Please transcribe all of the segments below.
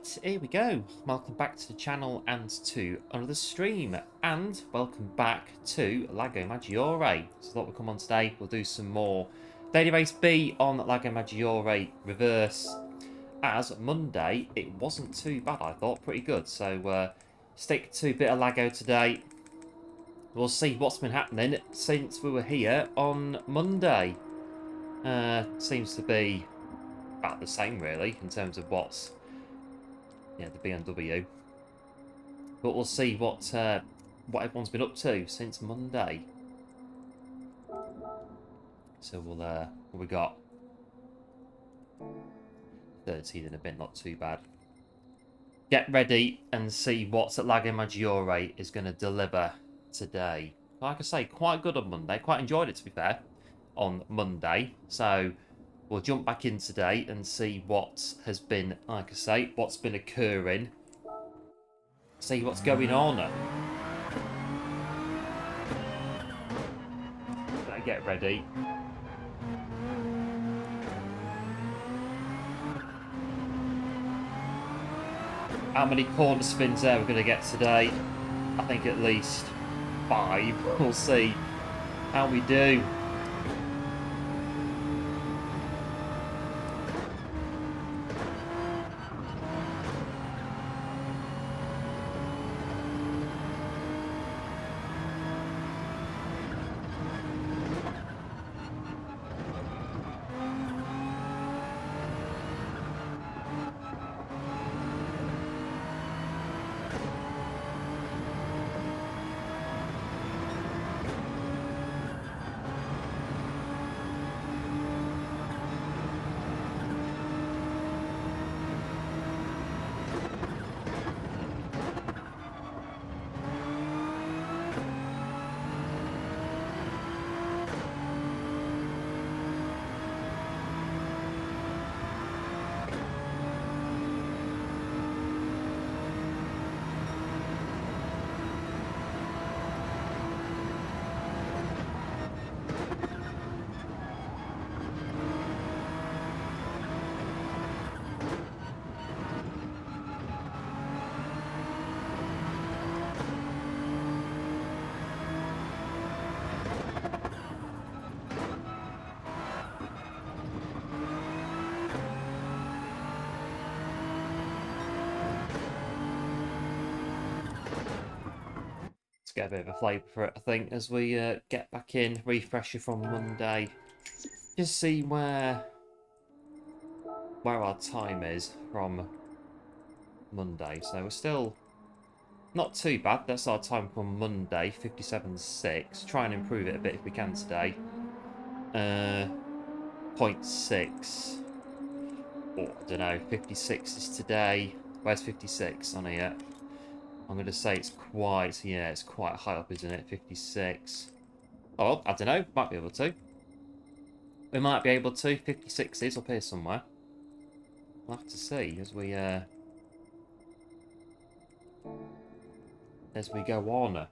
Right, here we go. Welcome back to the channel and to another stream. And welcome back to Lago Maggiore. So I thought we'd come on today. We'll do some more Daily Race B on Lago Maggiore Reverse. As Monday, it wasn't too bad, I thought. Pretty good. So stick to a bit of Lago today. We'll see what's been happening since we were here on Monday. Seems to be about the same, really, in terms of what's... yeah, the BMW. But we'll see what everyone's been up to since Monday. So we'll what we got? 13 in a bit, not too bad. Get ready and see what Lago Maggiore is going to deliver today. Like I say, quite good on Monday. Quite enjoyed it, to be fair, on Monday. So we'll jump back in today and see what has been, like I say, what's been occurring. See what's going on. Better get ready. How many corner spins there we're going to get today? I think at least 5. We'll see how we do. Get a bit of a flavour for it, I think, as we get back in, refresher from Monday. Just see where our time is from Monday. So we're still not too bad. That's our time from Monday, 57.6. Try and improve it a bit if we can today. 0.6. Oh, I don't know. 56 is today. Where's 56 on here? I'm going to say it's quite, yeah, it's quite high up, isn't it? 56. Oh, well, I don't know. Might be able to. We might be able to. 56 is up here somewhere. We'll have to see as we go on.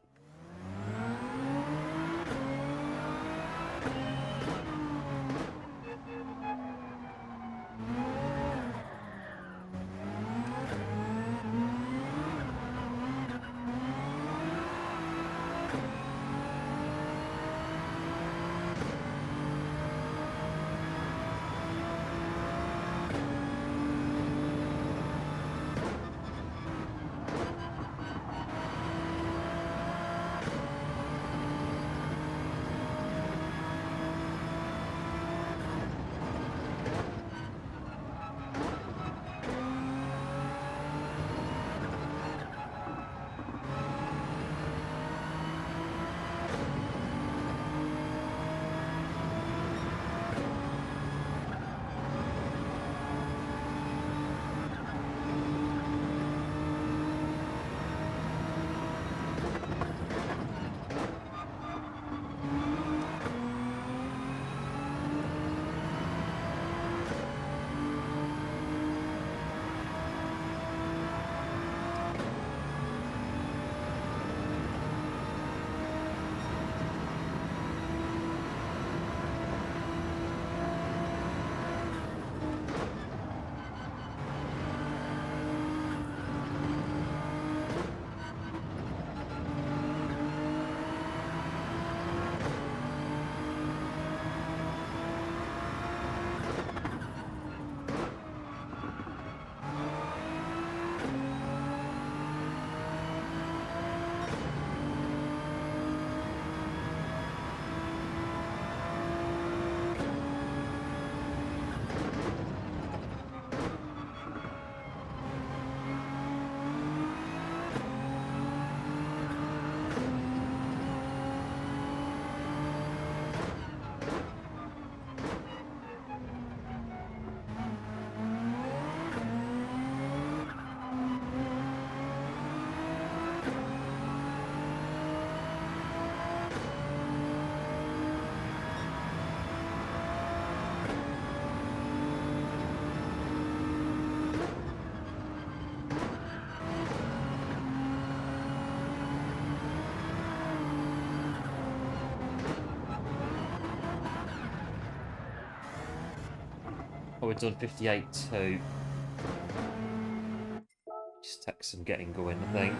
we're done 58.2. Just take some getting going, I think.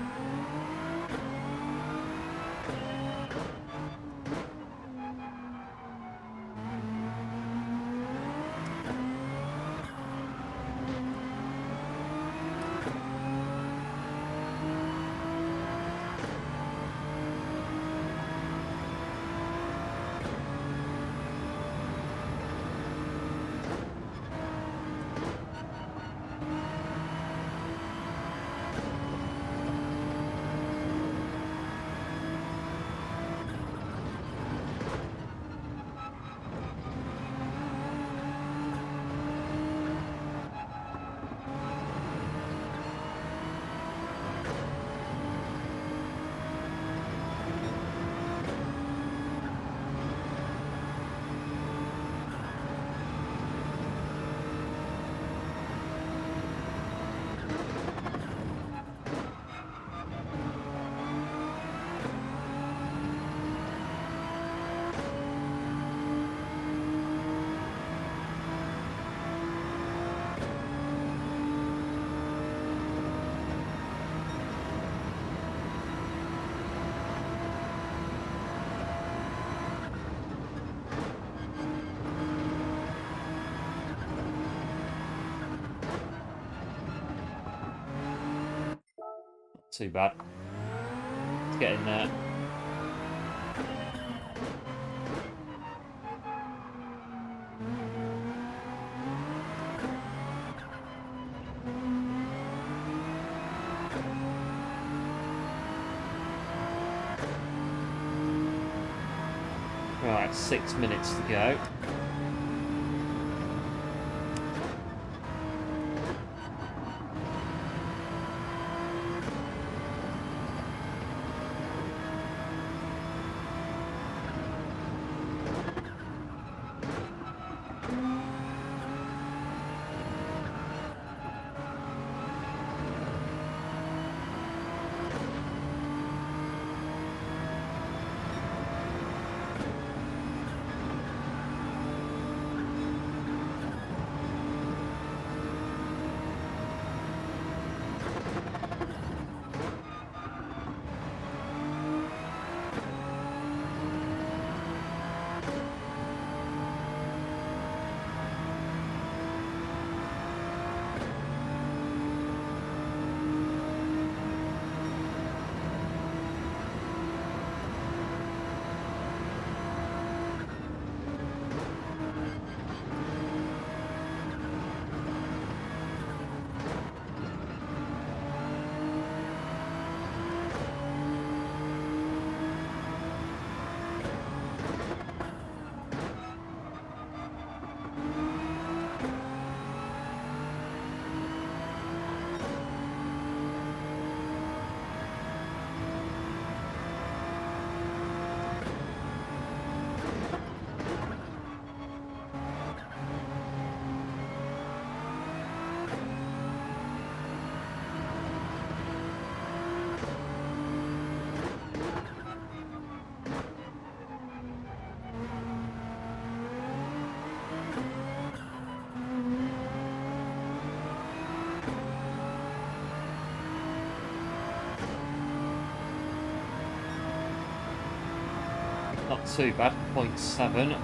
Too bad. It's getting there. Right, 6 minutes to go. Not too bad, 0.7.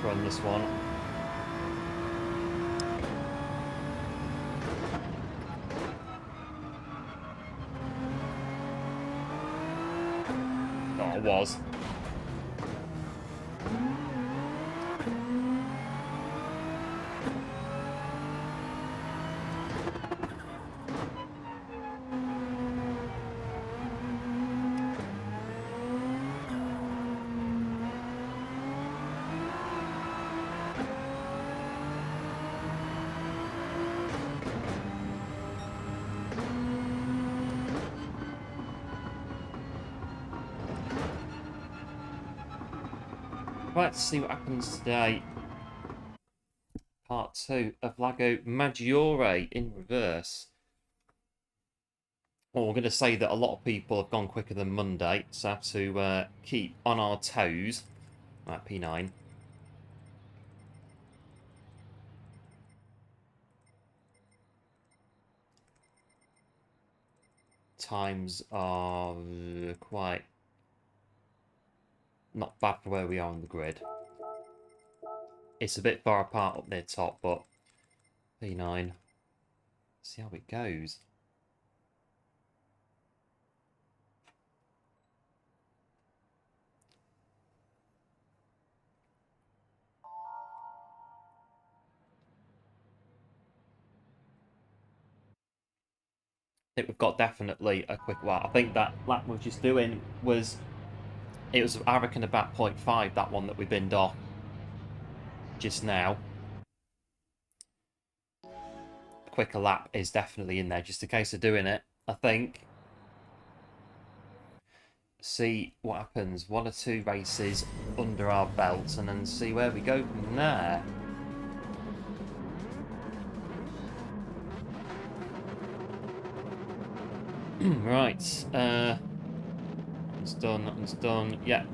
quicker on this one. Oh, it was. Right, let's see what happens today. Part 2 of Lago Maggiore in reverse. Well, we're going to say that a lot of people have gone quicker than Monday, so I have to keep on our toes. Right, P9. Times are quite not bad for where we are on the grid. It's a bit far apart up near top, but P9. See how it goes. I think we've got definitely a quick lap. I think that lap we were just doing was, it was, I reckon, about 0.5, that one that we binned off just now. A quicker lap is definitely in there, just a case of doing it, I think. See what happens. 1 or 2 races under our belts and then see where we go from there. Right, it's done, it's done, yeah.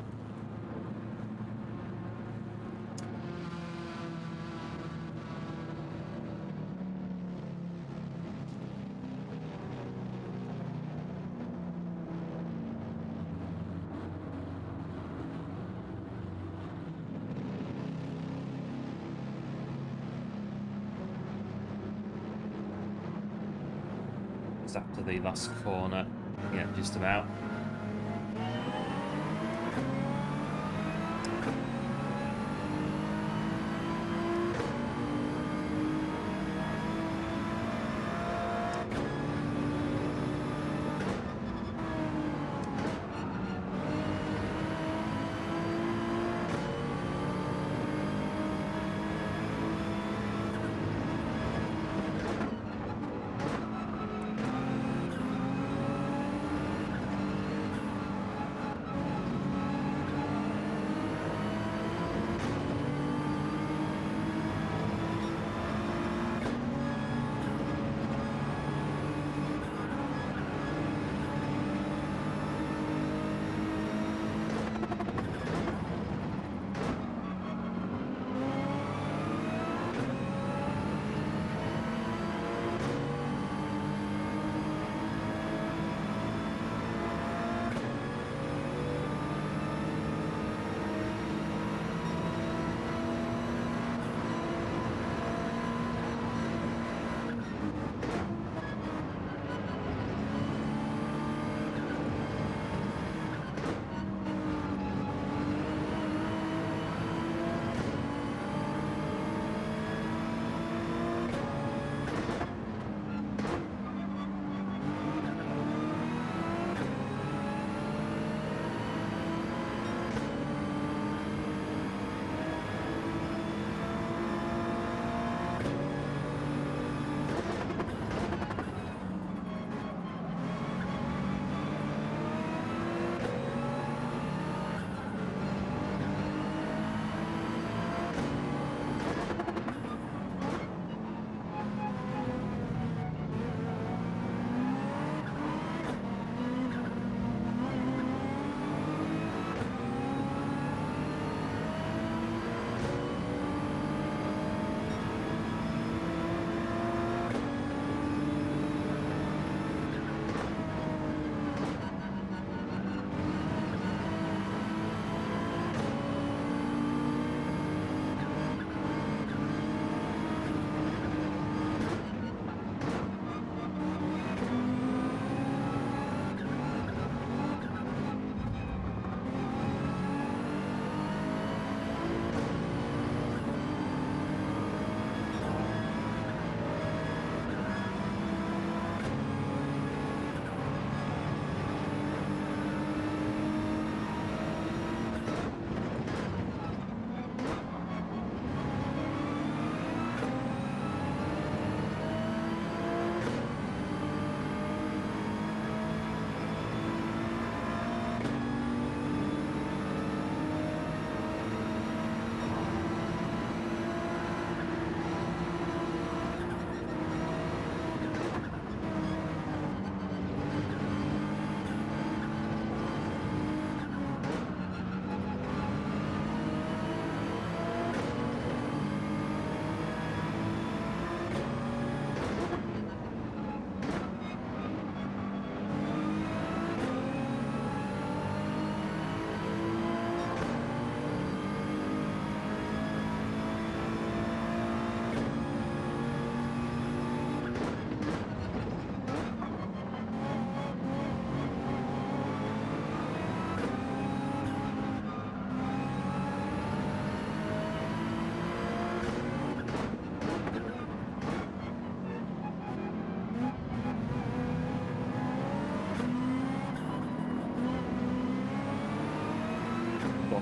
It's after the last corner, yeah, just about.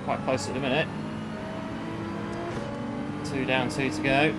quite close at the minute. 2 down, 2 to go.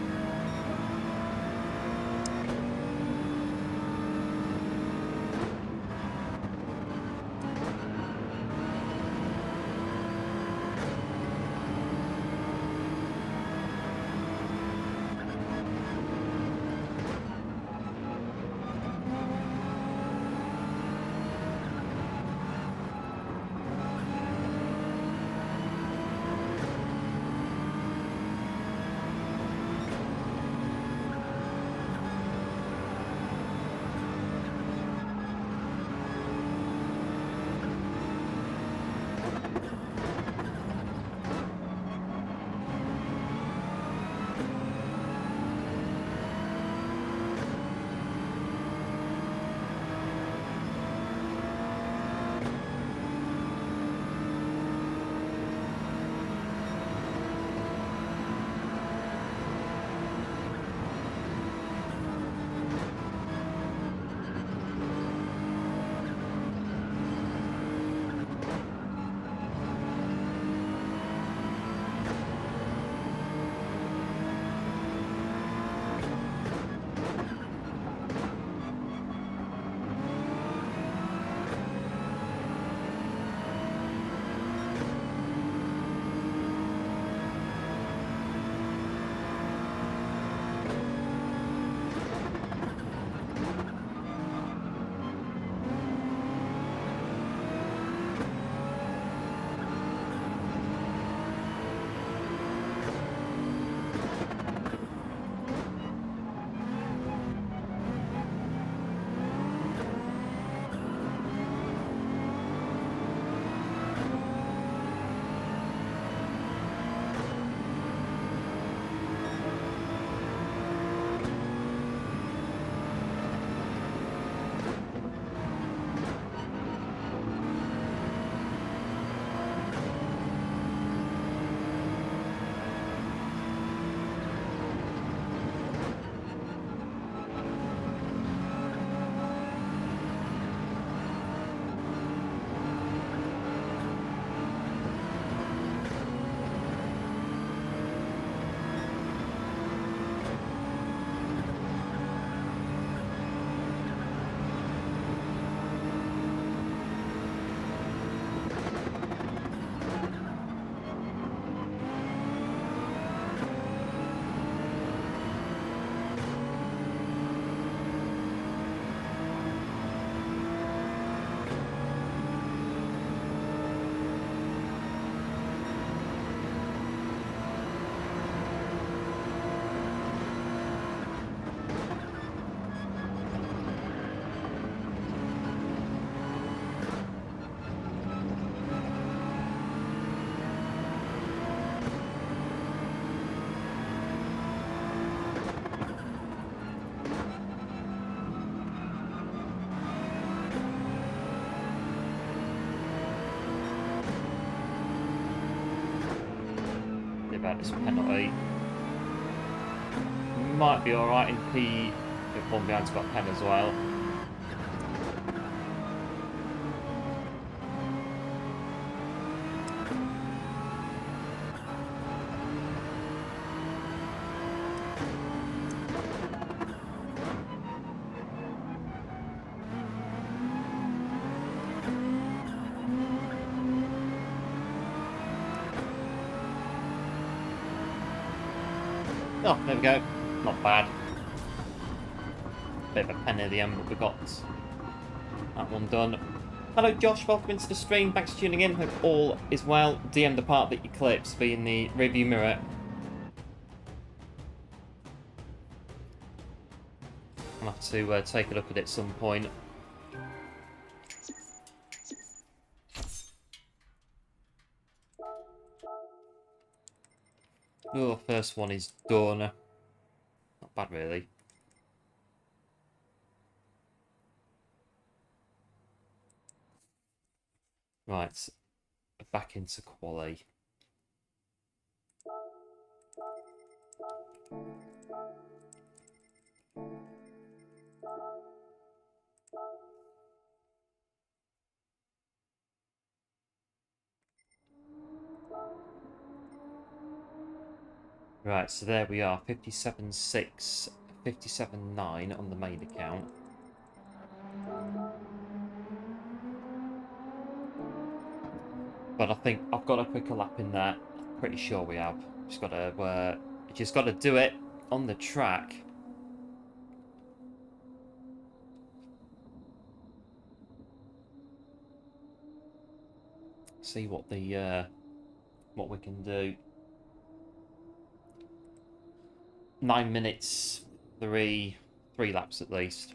About this penalty. Might be alright in P. If one behind's got pen as well. Oh, there we go. Not bad. Bit of a pen at the end, but we got that one done. Hello Josh, welcome into the stream. Thanks for tuning in. Hope all is well. DM the part that you clips be in the review mirror. I'll have to take a look at it at some point. Oh, first one is done. Not bad, really. Right, back into quali. Right, so there we are, 57.6, 57.9 on the main account. But I think I've got a quicker lap in there. I'm pretty sure we have. Just got to do it on the track. See what what we can do. 9 minutes, three laps at least.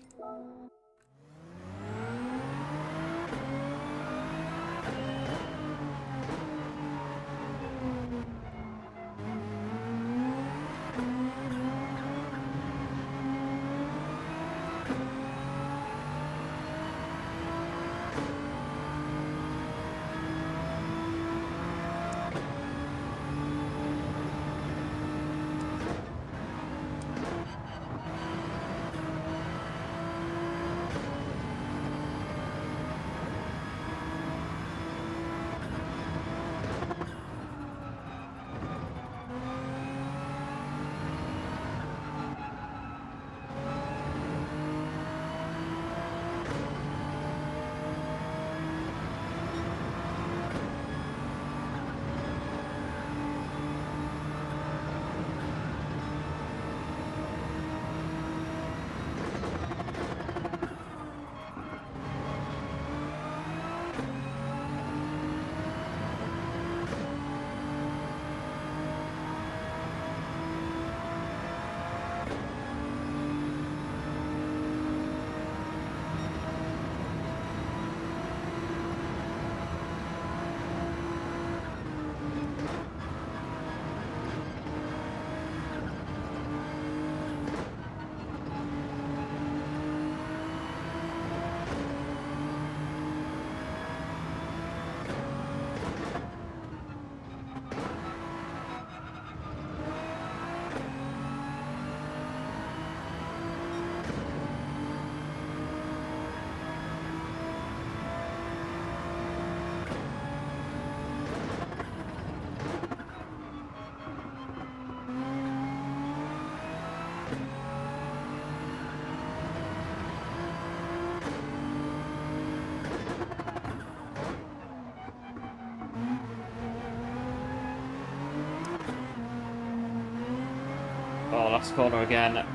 Oh, last corner again.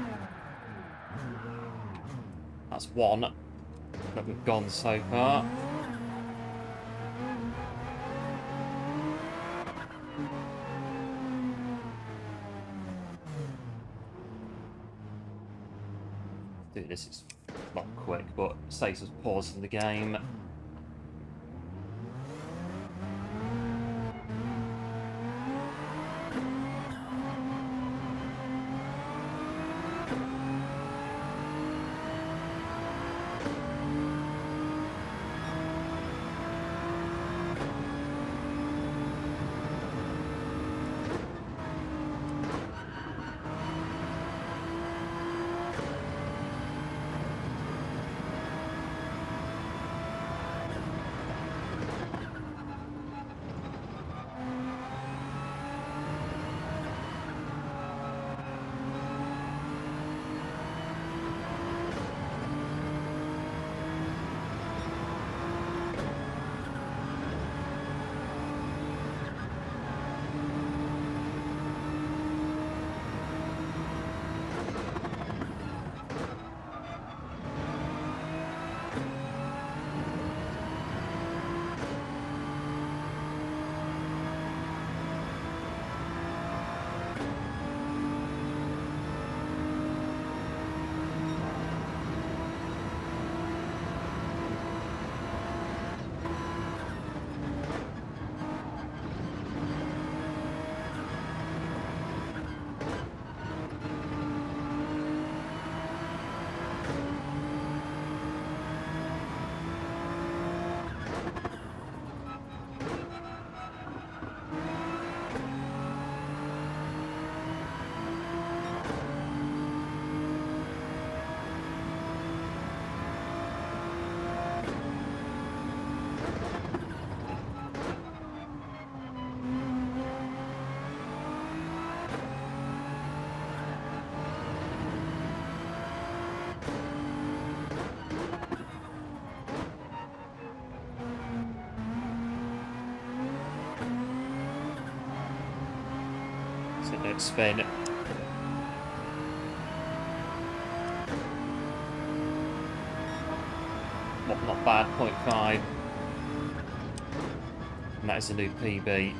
That's one that we've gone so far. Dude, this is not quick, but saves us pausing the game. Let's spin. Not bad, 0.5. And that is a new PB.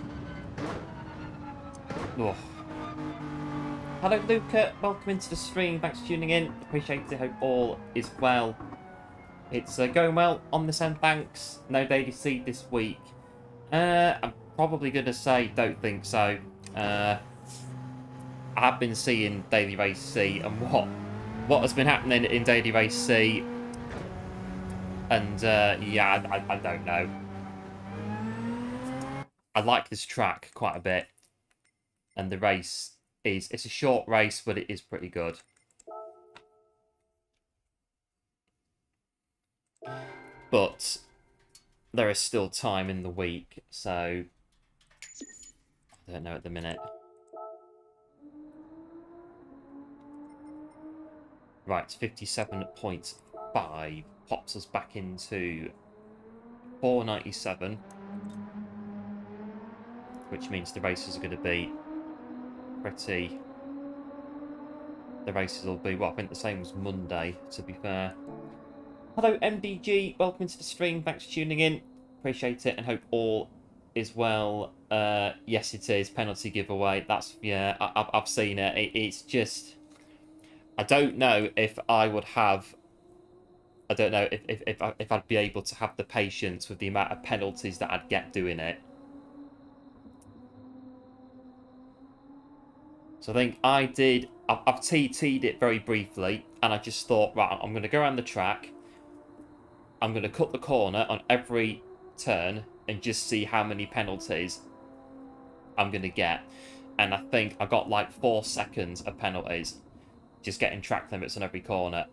Oh. Hello, Luca. Welcome into the stream. Thanks for tuning in. Appreciate it. Hope all is well. It's going well on this end. Thanks. No daily seed this week. I'm probably going to say don't think so. I have been seeing Daily Race C and what has been happening in Daily Race C. And yeah, I don't know. I like this track quite a bit. And the race it's a short race, but it is pretty good. But there is still time in the week, so I don't know at the minute. Right, 57.5 pops us back into 497, which means the races are going to be pretty. The races will be, well, I think the same as Monday, to be fair. Hello, MDG. Welcome into the stream. Thanks for tuning in. Appreciate it and hope all is well. Yes, it is. Penalty giveaway. That's, yeah, I've seen it. It's just, I don't know if I would have, I don't know if I'd be able to have the patience with the amount of penalties that I'd get doing it. So I think I did, I've TT'd it very briefly, and I just thought, right, I'm going to go around the track. I'm going to cut the corner on every turn and just see how many penalties I'm going to get. And I think I got like 4 seconds of penalties, just getting track limits on every corner.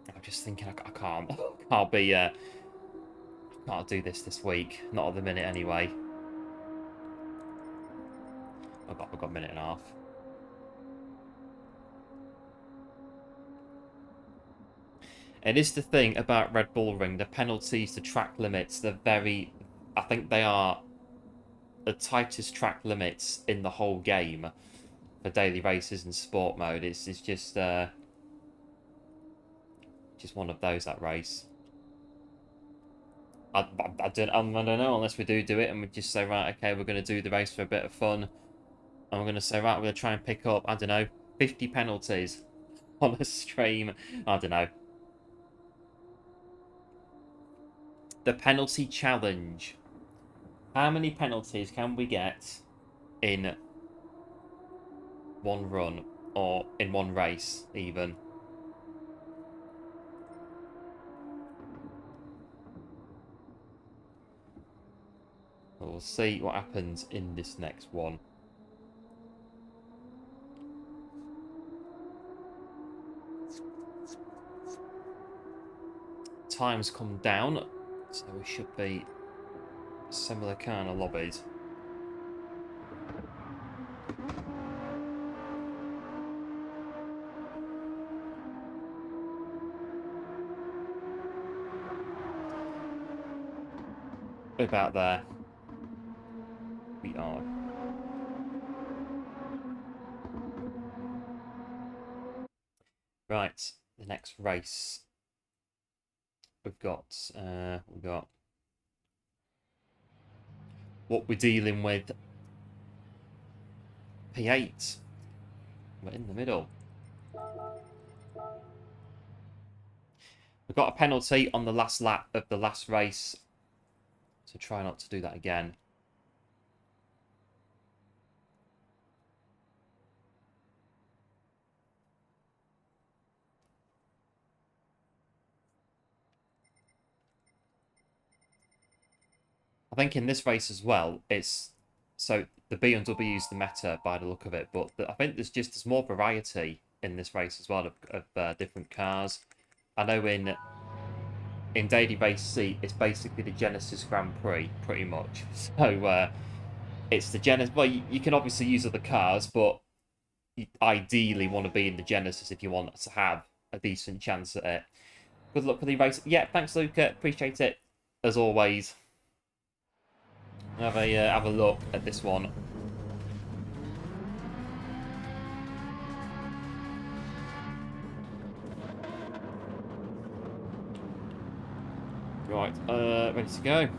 I'm just thinking, I can't do this week. Not at the minute anyway. I've got a minute and a half. It is the thing about Red Bull Ring, the penalties, the track limits, they're very, I think they are the tightest track limits in the whole game for daily races and sport mode. It's just one of those, that race. I don't know, unless we do it and we just say, right, okay, we're going to do the race for a bit of fun. And we're going to say, right, we're going to try and pick up, I don't know, 50 penalties on a stream. I don't know. The penalty challenge. How many penalties can we get in one run or in one race even? We'll see what happens in this next one. Time's come down, so we should be similar kind of lobbies. About there. We are. Right, the next race. We've got what we're dealing with. P8. We're in the middle. We've got a penalty on the last lap of the last race, so try not to do that again. I think in this race as well, it's so the BMW is the meta by the look of it, but I think there's more variety in this race as well of different cars. I know in Daily Race C, it's basically the Genesis Grand Prix, pretty much. So it's the Genesis. Well, you can obviously use other cars, but you ideally want to be in the Genesis if you want to have a decent chance at it. Good luck for the race. Yeah, thanks, Luca. Appreciate it as always. Have a look at this one. Right, ready to go.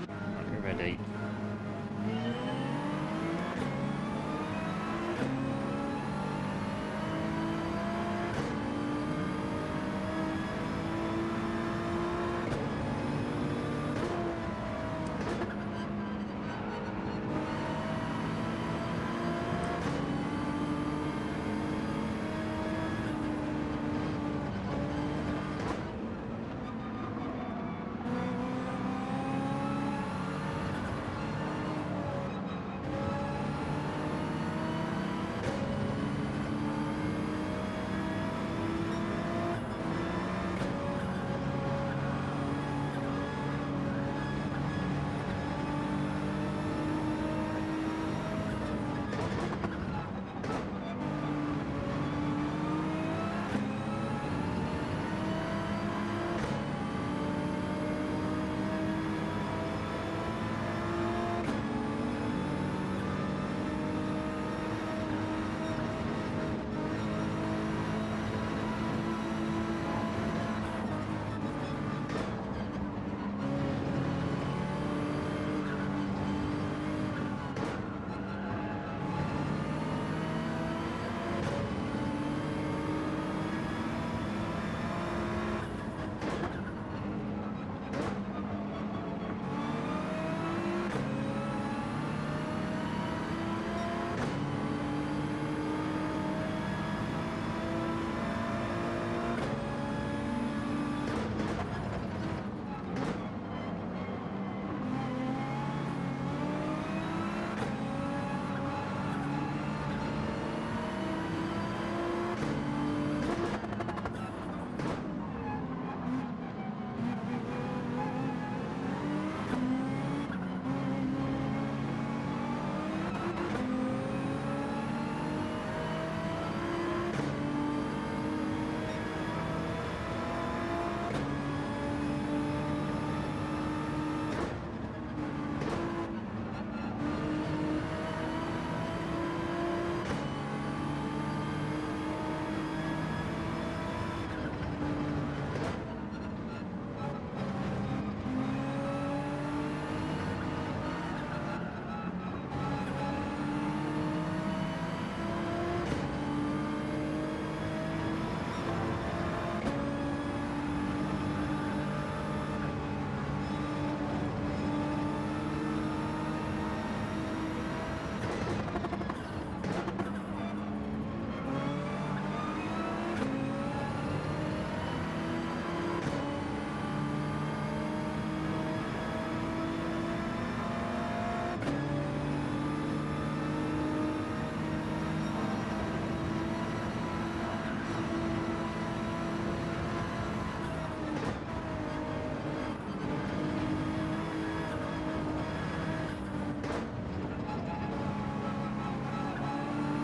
Right, we're ready.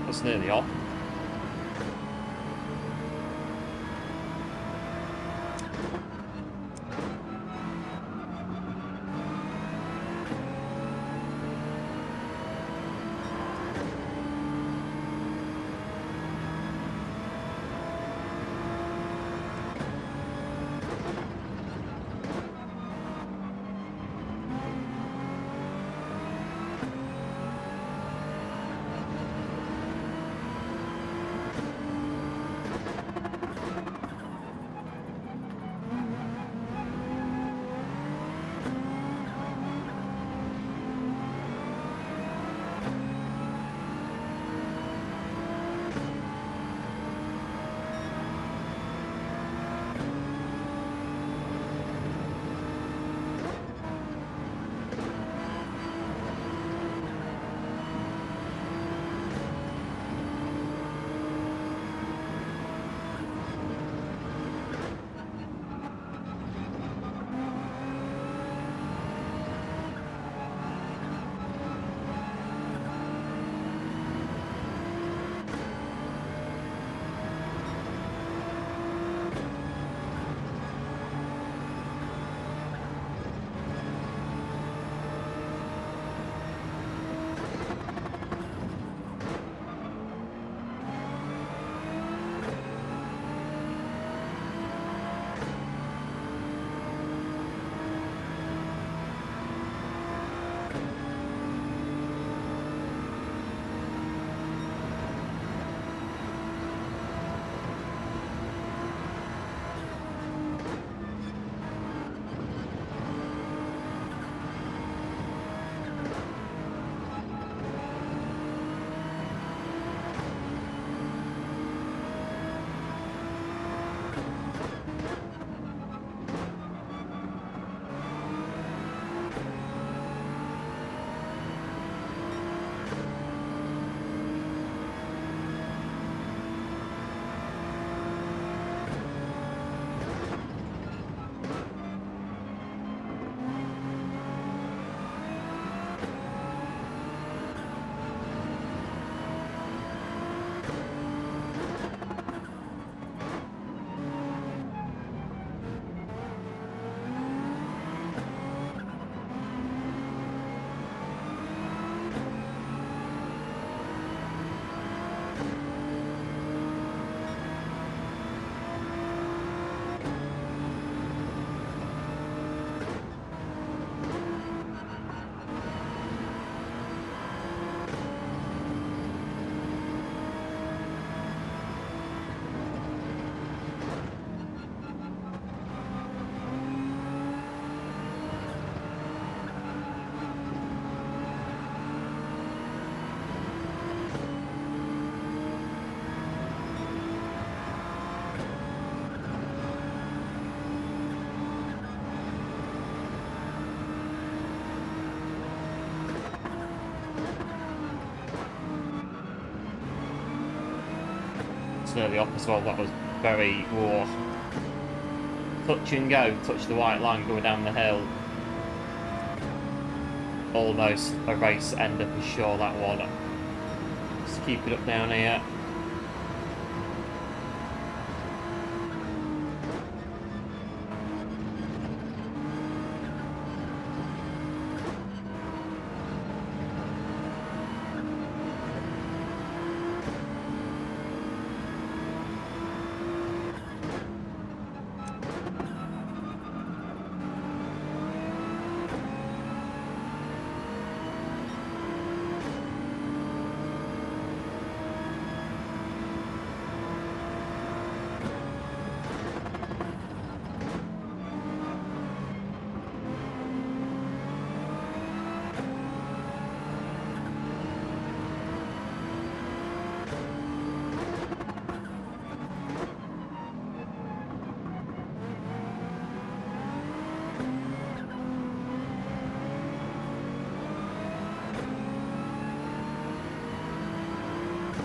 That's nearly off. nearly up as well. That was very raw. Touch and go. Touch the white line going down the hill. Almost a race end up is sure, that one. Just keep it up down here.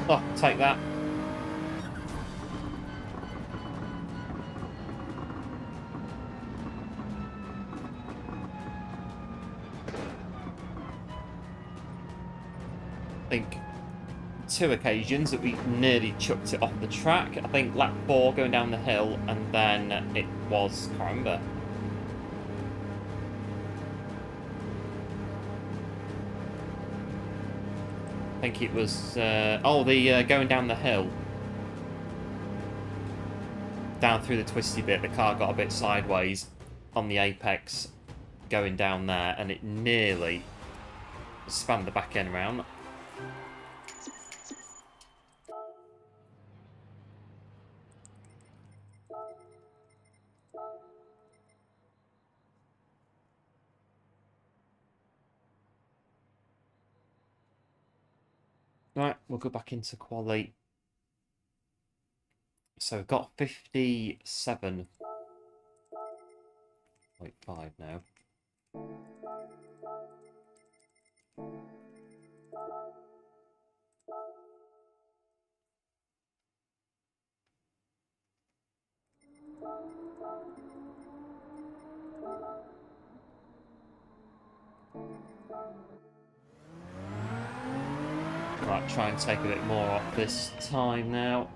Oh, take that. I think 2 occasions that we nearly chucked it off the track. I think lap 4 going down the hill, and then it was, can't remember. I think it was, the going down the hill. Down through the twisty bit, the car got a bit sideways on the apex going down there, and it nearly spanned the back end round. Right, we'll go back into quali. So we've got 57.5 now. Right, try and take a bit more off this time now.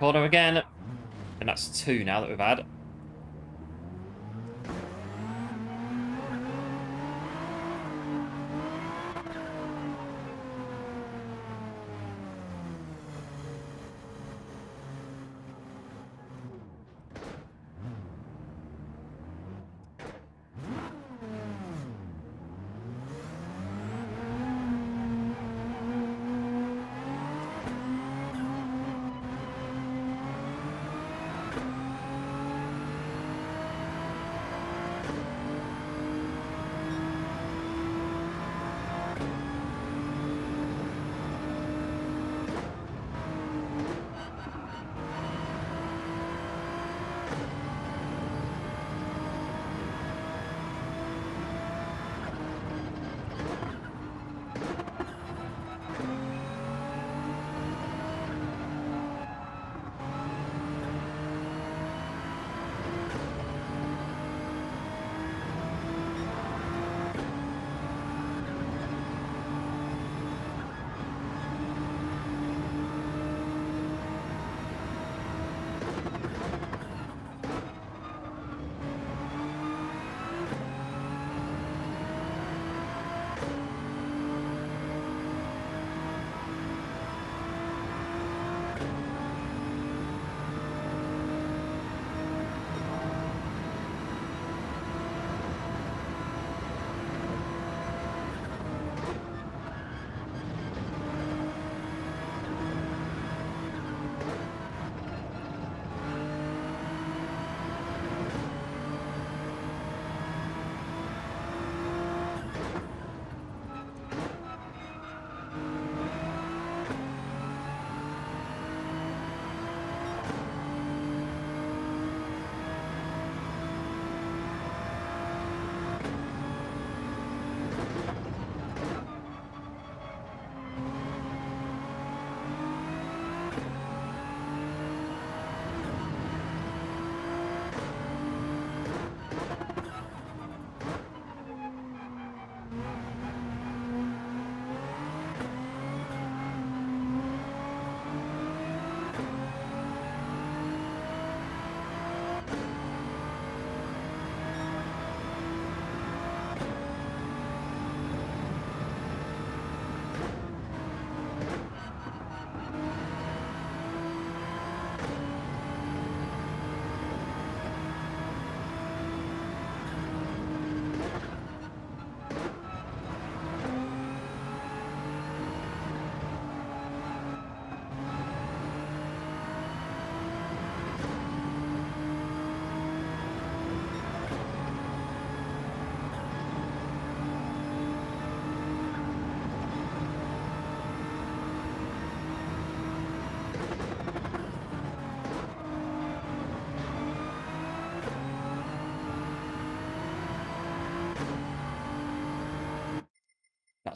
Corner again. And that's 2 now that we've had.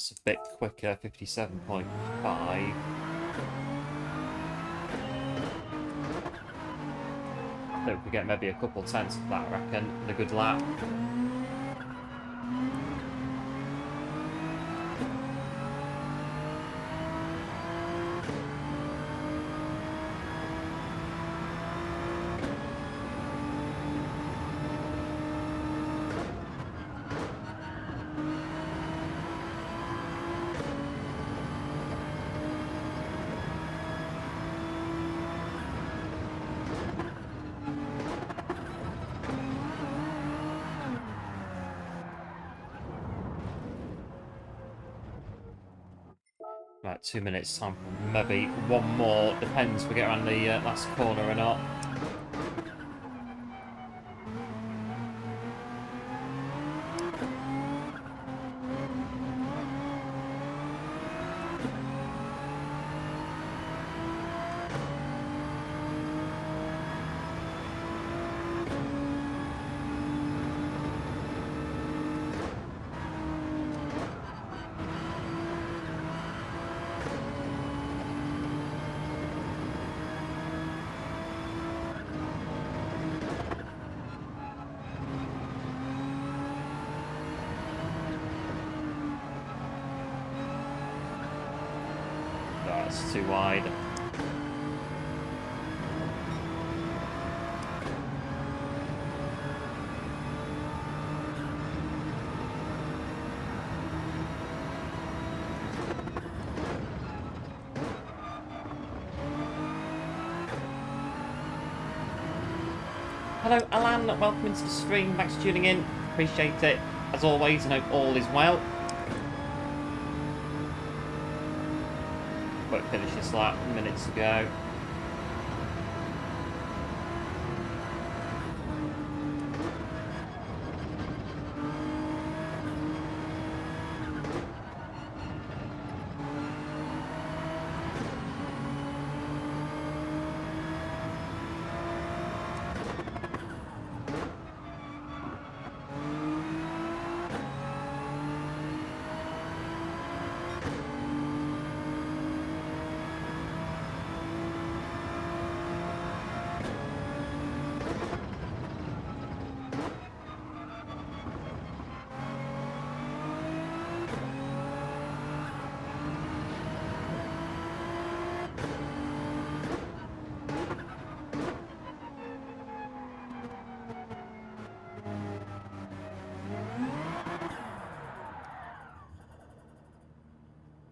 That's a bit quicker, 57.5. I think we get maybe a couple tenths of that, I reckon, in a good lap. Right, 2 minutes time for maybe one more. Depends if we get around the last corner or not. That's too wide. Hello Alan, welcome into the stream, thanks for tuning in, appreciate it. As always, I hope all is well. Won't finish this lap, minutes to go.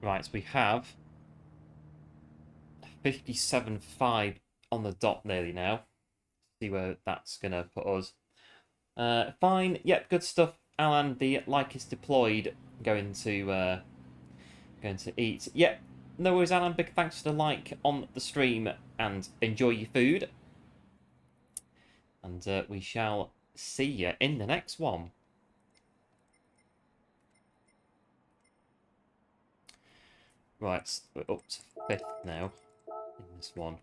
Right, so we have 57.5 on the dot nearly now. See where that's going to put us. Fine, yep, good stuff. Alan, the like is deployed. Going to eat. Yep, no worries, Alan. Big thanks for the like on the stream and enjoy your food. And we shall see you in the next one. Right, we're up to 5th now in this one.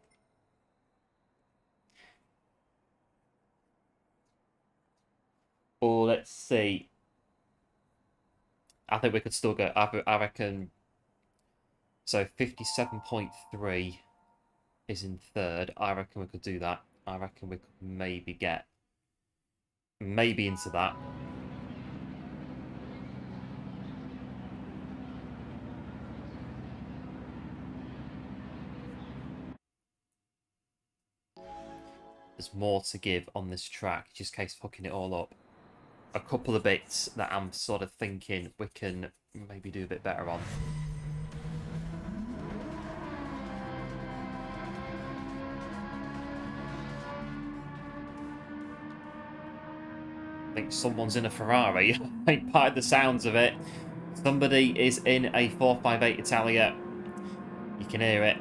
Oh, let's see. I think we could still go. I reckon. So 57.3 is in 3rd. I reckon we could do that. I reckon we could maybe get into that. There's more to give on this track, just in case fucking it all up. A couple of bits that I'm sort of thinking we can maybe do a bit better on. I think someone's in a Ferrari. I think by the sounds of it, somebody is in a 458 Italia. You can hear it.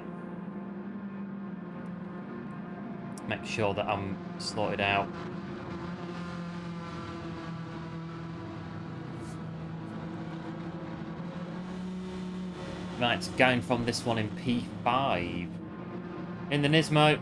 Make sure that I'm sorted out. Right, going from this one in P5. In the Nismo.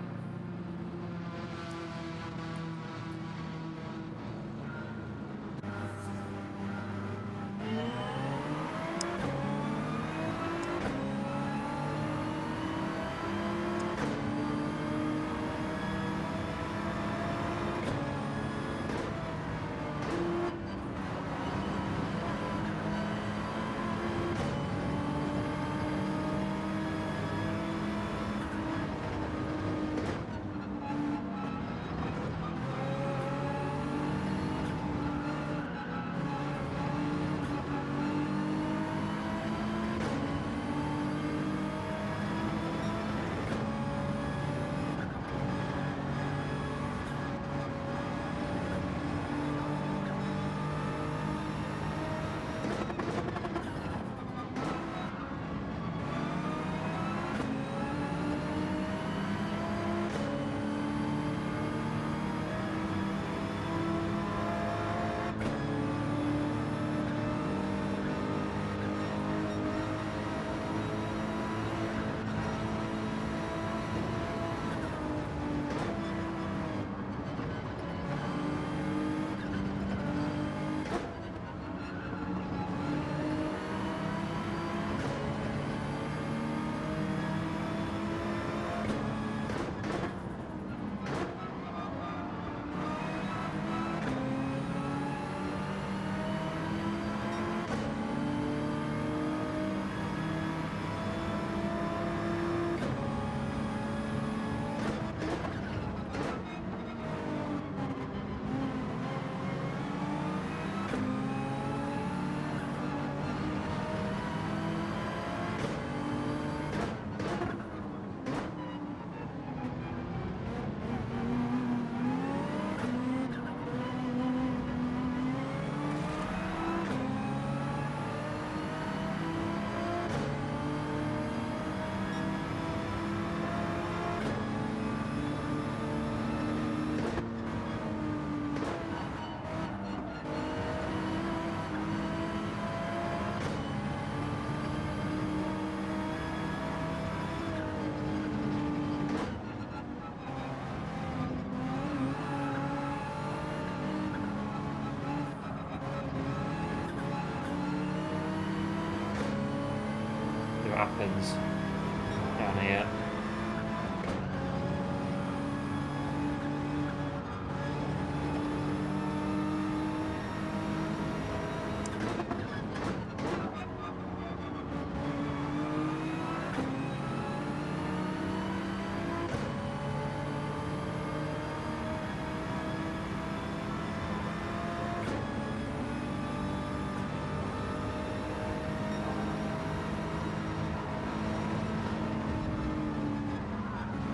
happens down here.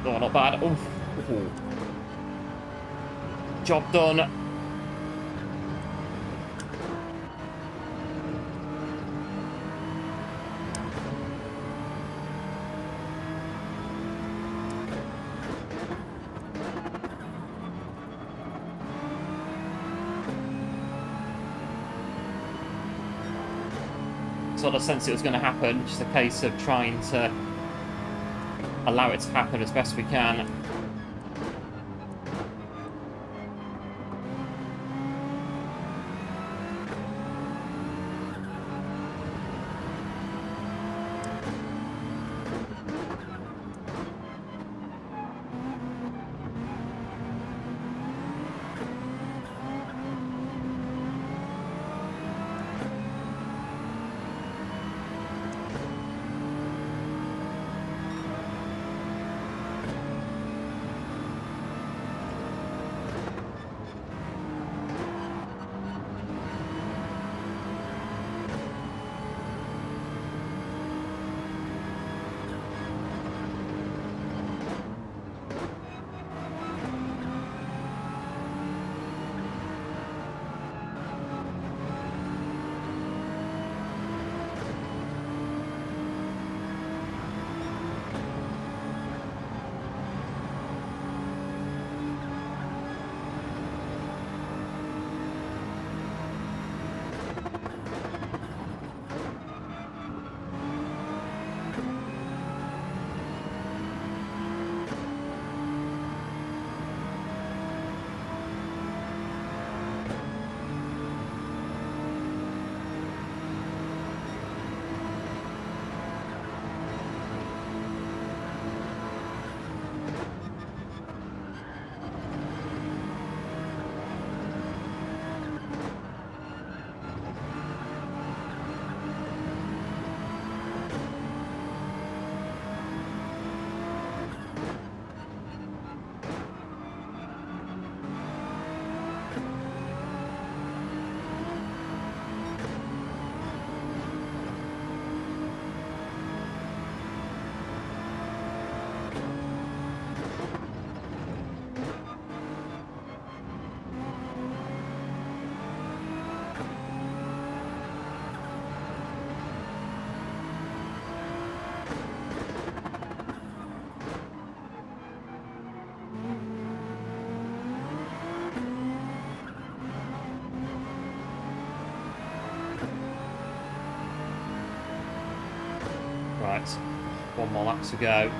Oh, not bad. Oof. Ooh. Job done. Sort of sense it was going to happen, just a case of trying to allow it to happen as best we can. Right, one more lap to go.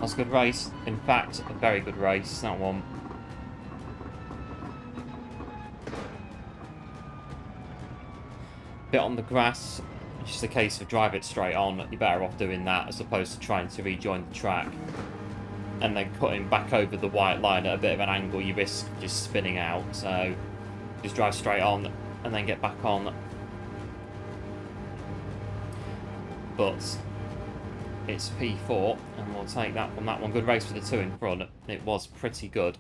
That's a good race. In fact, a very good race, that one. Bit on the grass, just a case of drive it straight on. You're better off doing that as opposed to trying to rejoin the track. And then cutting back over the white line at a bit of an angle, you risk just spinning out. So just drive straight on and then get back on. But it's P4 and we'll take that from that one. Good race for the two in front. It was pretty good.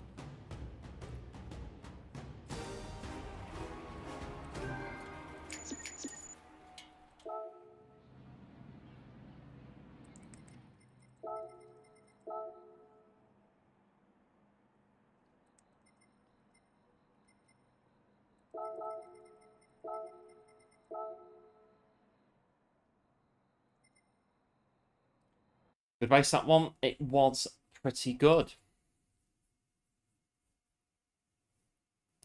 Good race, that one. It was pretty good.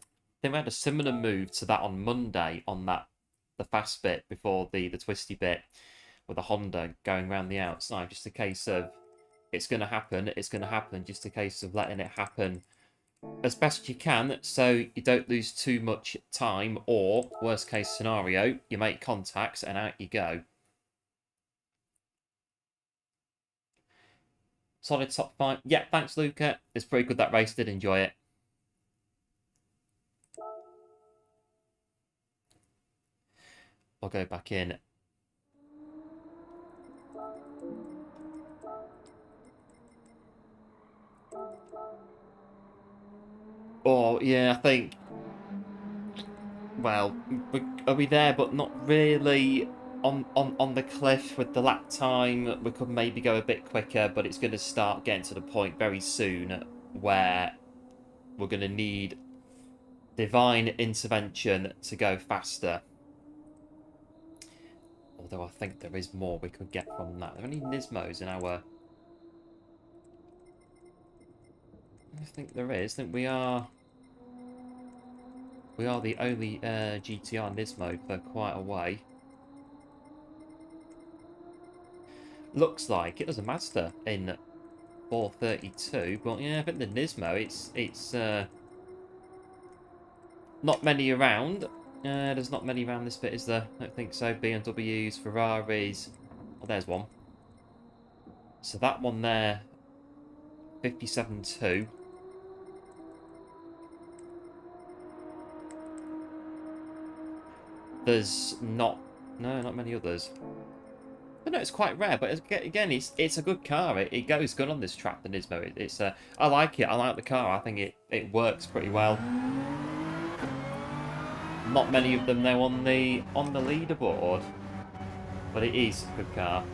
I think we had a similar move to that on Monday on the fast bit before the twisty bit with a Honda going around the outside. Just a case of it's going to happen, it's going to happen. Just a case of letting it happen as best you can so you don't lose too much time, or worst case scenario, you make contacts and out you go. Solid top 5. Yeah, thanks, Luca. It's pretty good, that race. Did enjoy it. I'll go back in. Oh, yeah, I think... Well, are we there, but not really on the cliff with the lap time? We could maybe go a bit quicker, but it's going to start getting to the point very soon where we're going to need divine intervention to go faster. Although I think there is more we could get from that. Are there any Nismos in our... I think there is. I think we are the only GTR Nismo for quite a way. Looks like it was a Mazda in 432, but yeah, I think the Nismo, it's not many around. There's not many around this bit, is there? I don't think so. BMWs, Ferraris. Oh, there's one. So that one there, 57.2. There's not many others. But no, it's quite rare. But again, it's a good car. It goes good on this track, the Nismo. I like it. I like the car. I think it works pretty well. Not many of them though on the leaderboard, but it is a good car.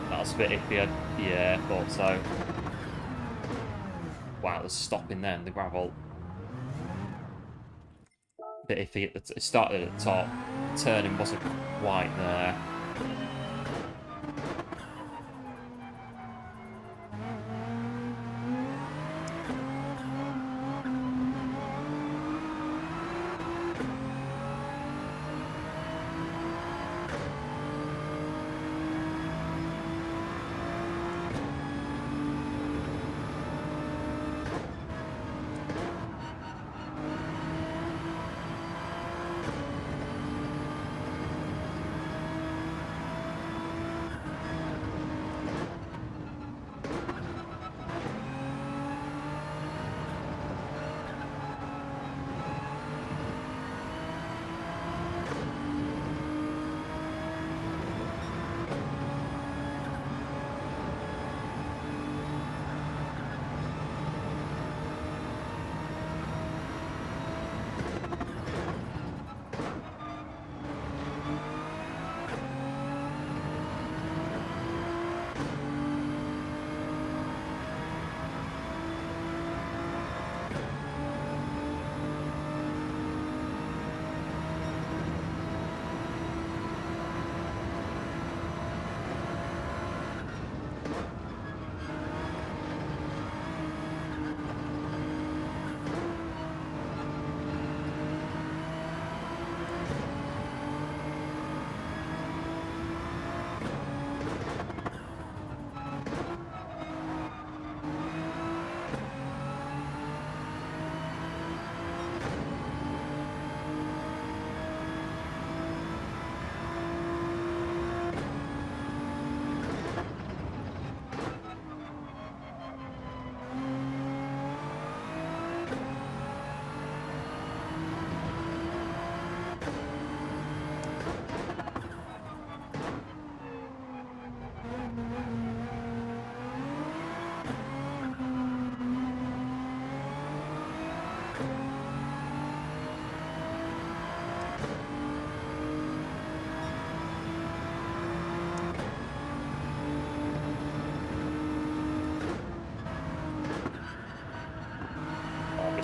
That's a bit iffy. Yeah, I thought so. Wow, there's stopping there in the gravel. Bit iffy. It started at the top. Turning wasn't quite there.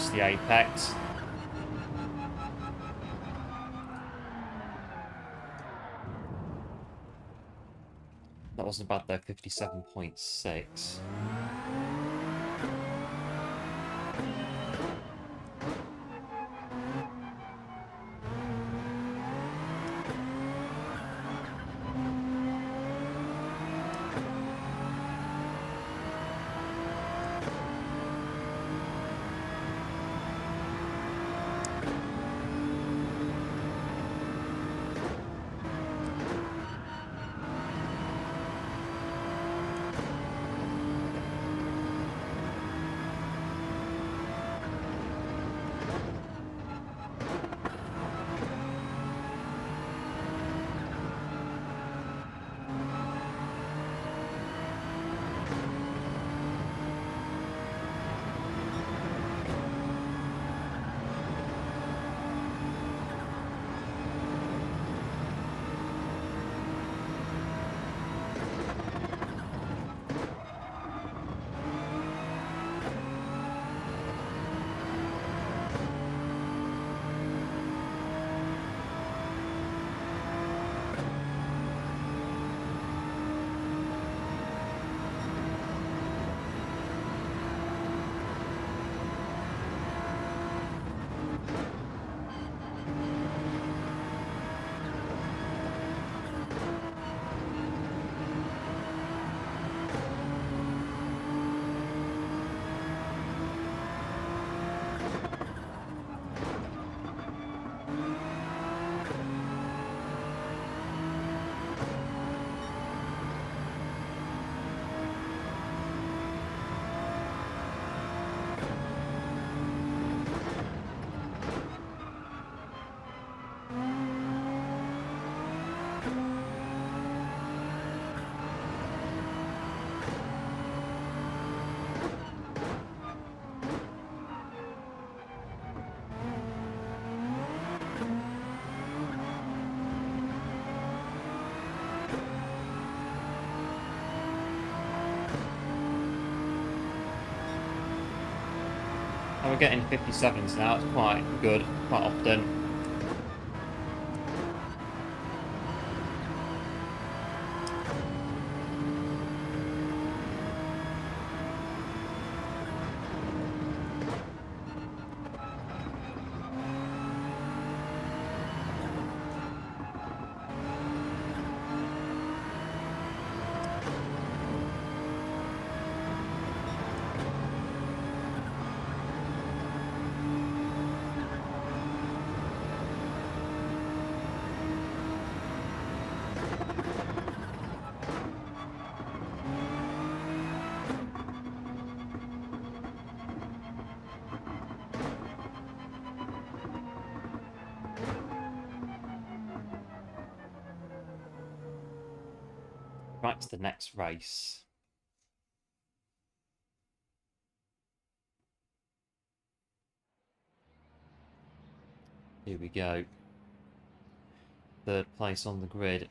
across the apex. That wasn't bad though, 57.6. And we're getting 57s now, it's quite good, quite often. Right to the next race. Here we go. Third place on the grid.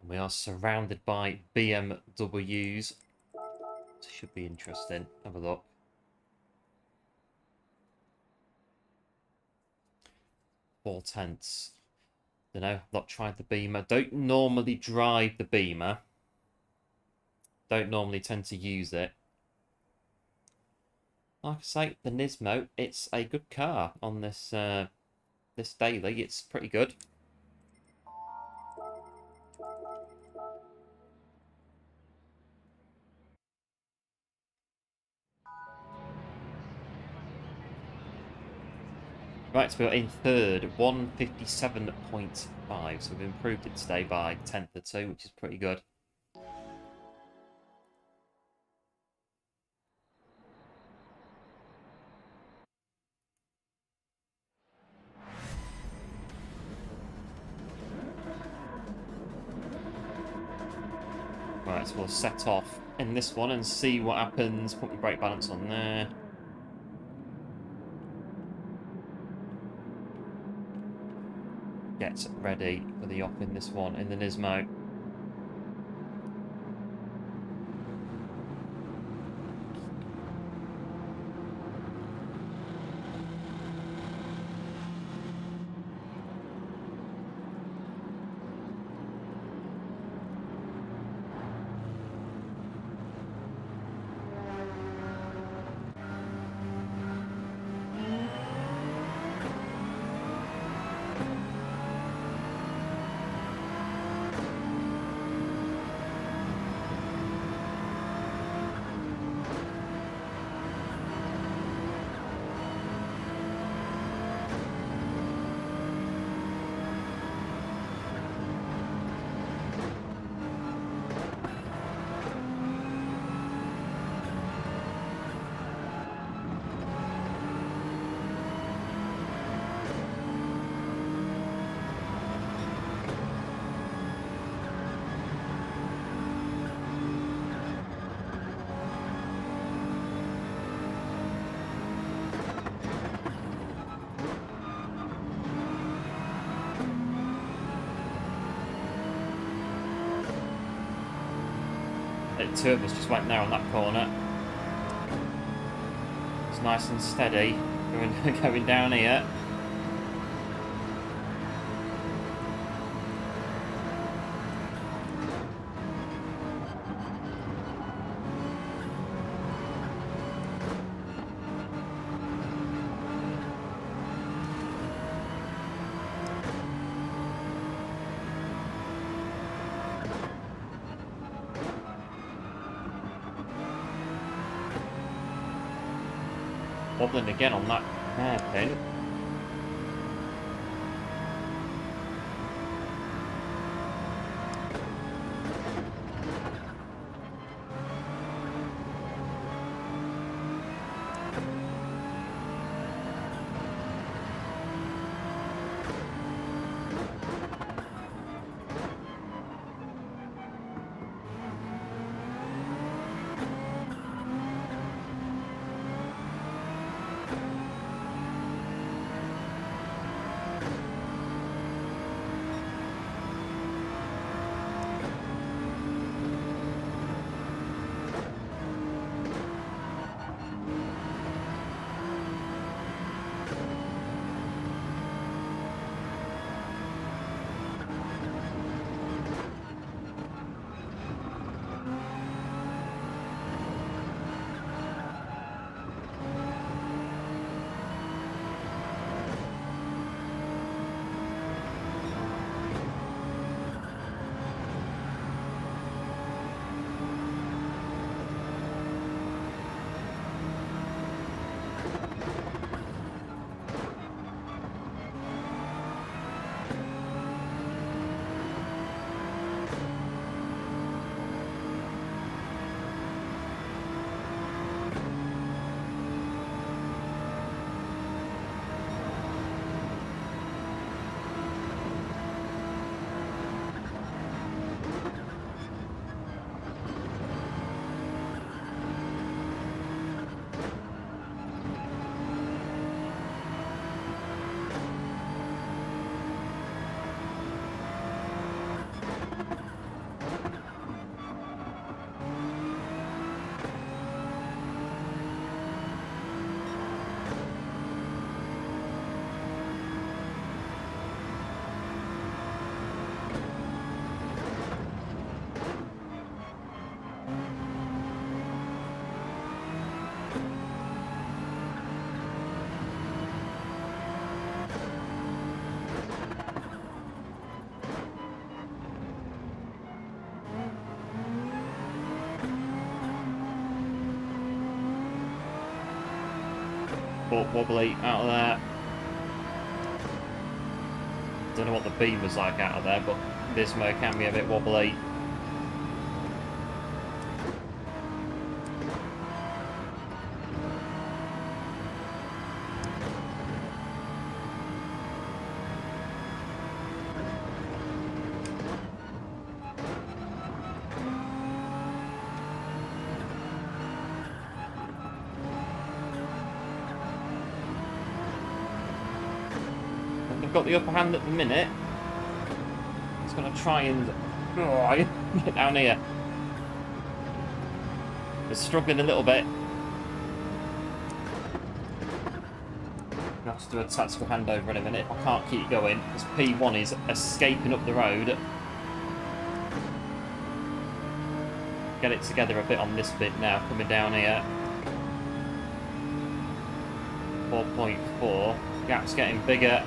And we are surrounded by BMWs. Should be interesting. Have a look. Four tenths. Don't know. Not tried the Beamer. Don't normally drive the Beamer. Don't normally tend to use it. Like I say, the Nismo, it's a good car on this this daily. It's pretty good. Right, so we're in third, 157.5. So we've improved it today by 10th or 2, which is pretty good. Right, so we'll set off in this one and see what happens. Put my brake balance on there. Get ready for the off in this one in the Nismo. Two of us just went there on that corner. It's nice and steady going down here. Wobbling again on that hairpin. But wobbly out of there. Don't know what the beam was like out of there, but this mode can be a bit wobbly. Got the upper hand at the minute. He's going to try and get down here. They're struggling a little bit. I'll have to do a tactical handover in a minute. I can't keep going because P1 is escaping up the road. Get it together a bit on this bit now, coming down here. 4.4. Gap's getting bigger.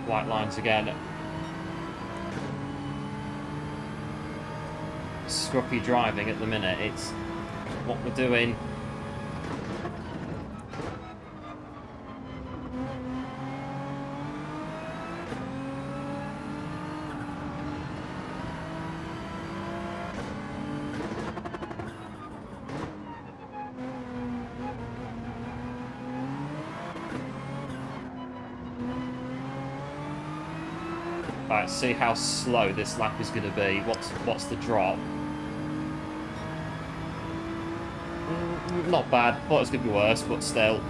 White lines again. Scruffy driving at the minute. It's what we're doing. Alright, see how slow this lap is going to be. What's the drop? Not bad. Thought it was going to be worse, but still.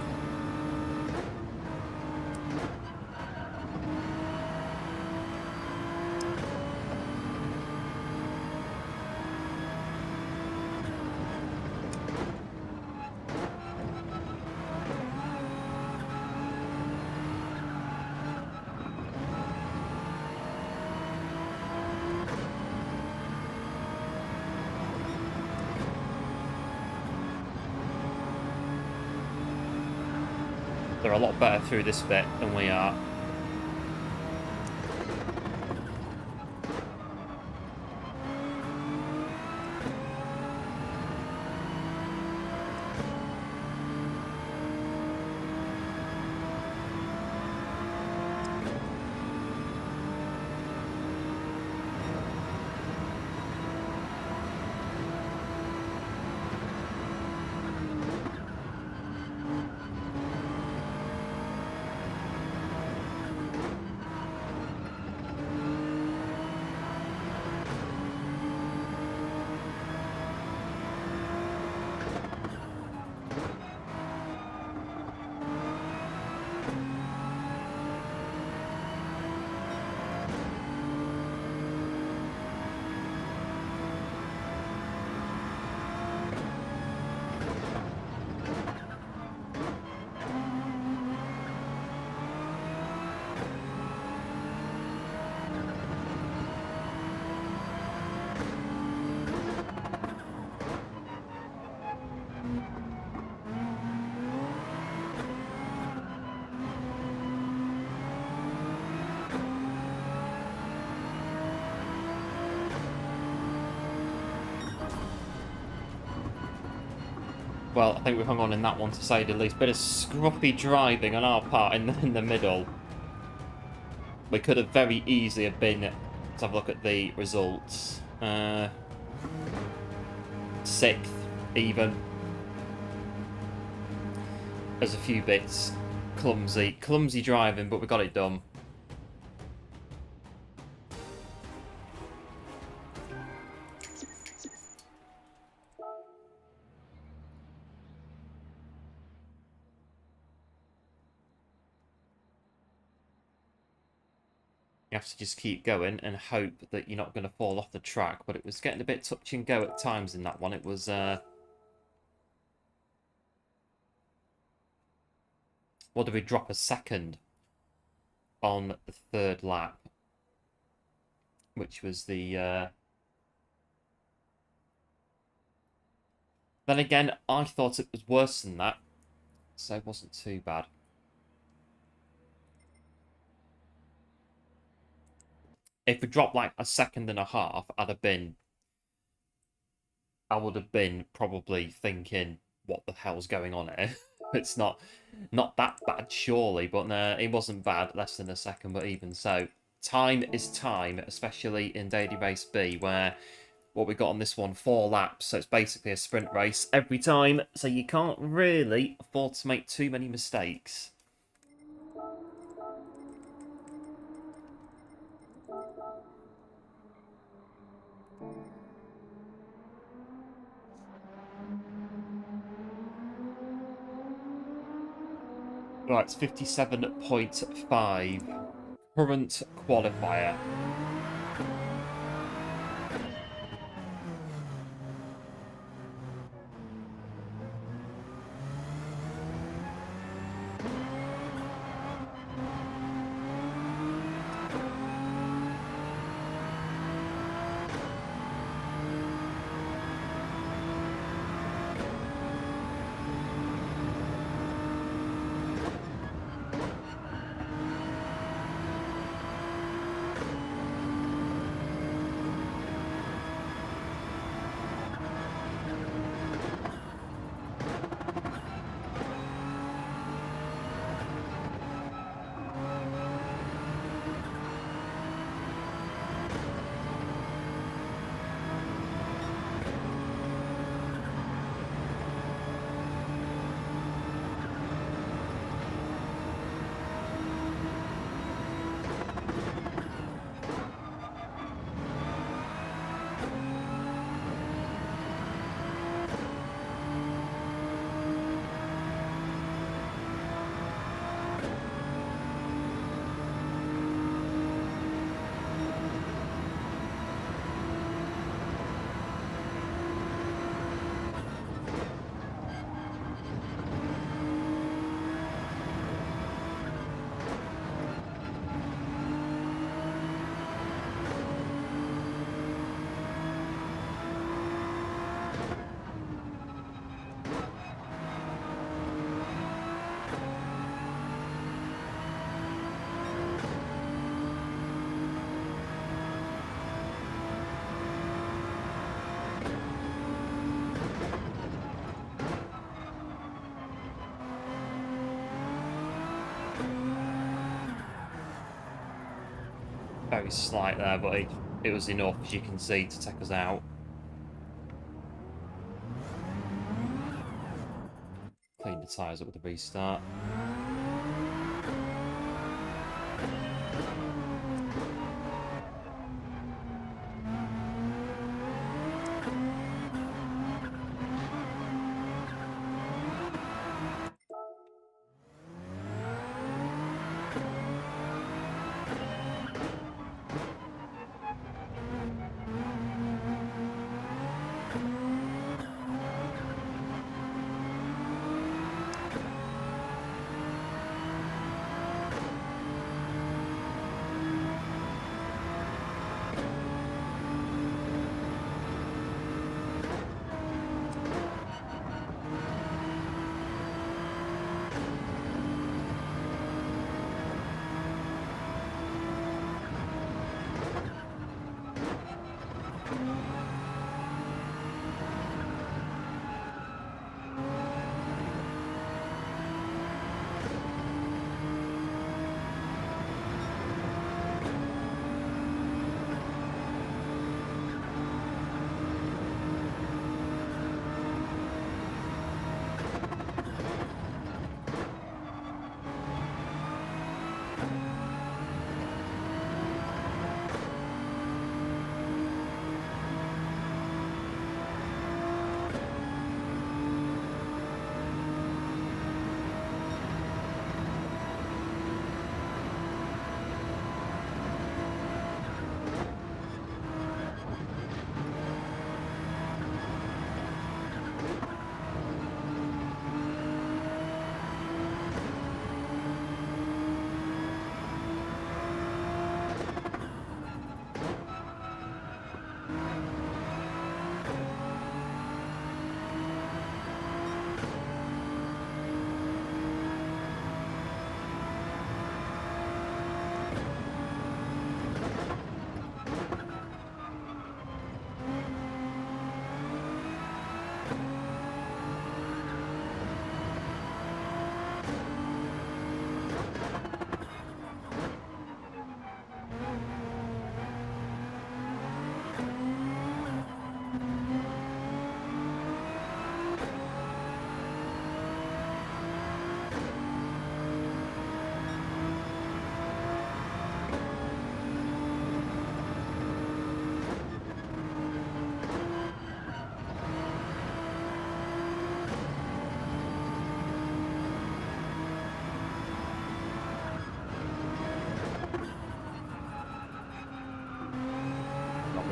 They're a lot better through this bit than we are. Well, I think we've hung on in that one to say the least. Bit of scruffy driving on our part in the middle. We could have very easily have been... Let's have a look at the results. 6th, even. There's a few bits clumsy driving, but we got it done. You have to just keep going and hope that you're not going to fall off the track. But it was getting a bit touch and go at times in that one. It was... What did we drop? A second on the 3rd lap? Which was the... Then again, I thought it was worse than that. So it wasn't too bad. If we dropped like a second and a half, I would have been probably thinking, what the hell's going on here? It's not that bad, surely, but it wasn't bad, less than a second, but even so. Time is time, especially in Daily Race B, where what we got on this one, 4 laps, so it's basically a sprint race every time, so you can't really afford to make too many mistakes. Right, it's 57.5. Current qualifier. very slight there, but it was enough, as you can see, to take us out. Clean the tyres up with the restart.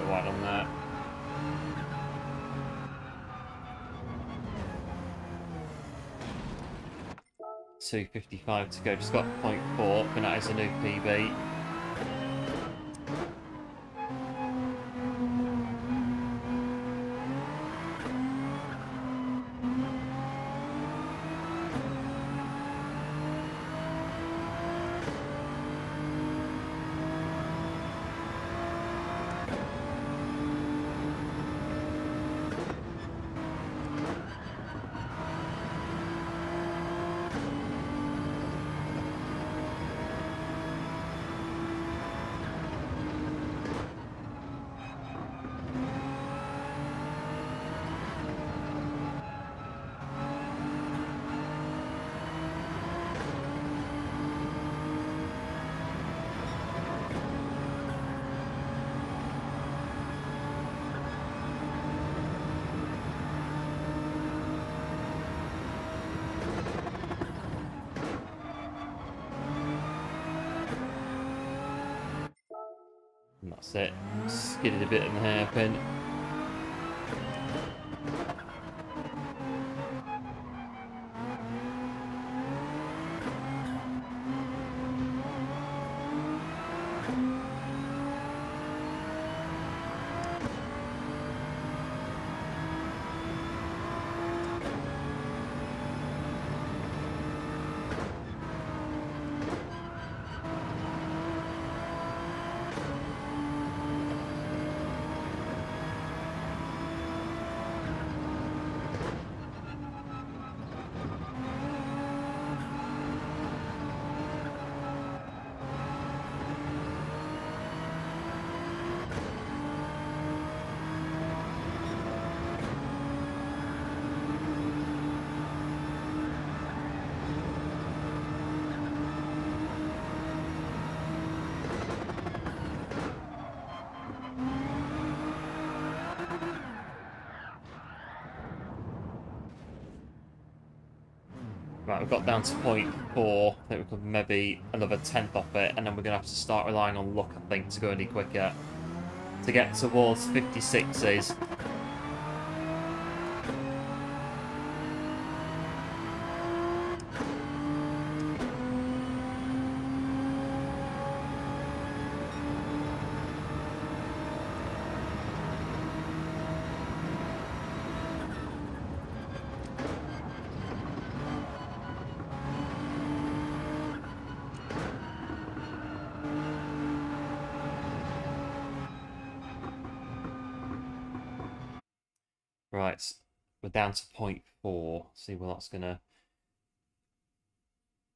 Wide on that. .255 to go. Just got 0.4, and that is a new PB. And that's it. Skidded a bit in the hairpin. Right, we've got down to 0.4. I think we could maybe another tenth off it, and then we're going to have to start relying on luck, I think, to go any quicker. To get towards 56s. Right, we're down to 0.4. See where that's gonna,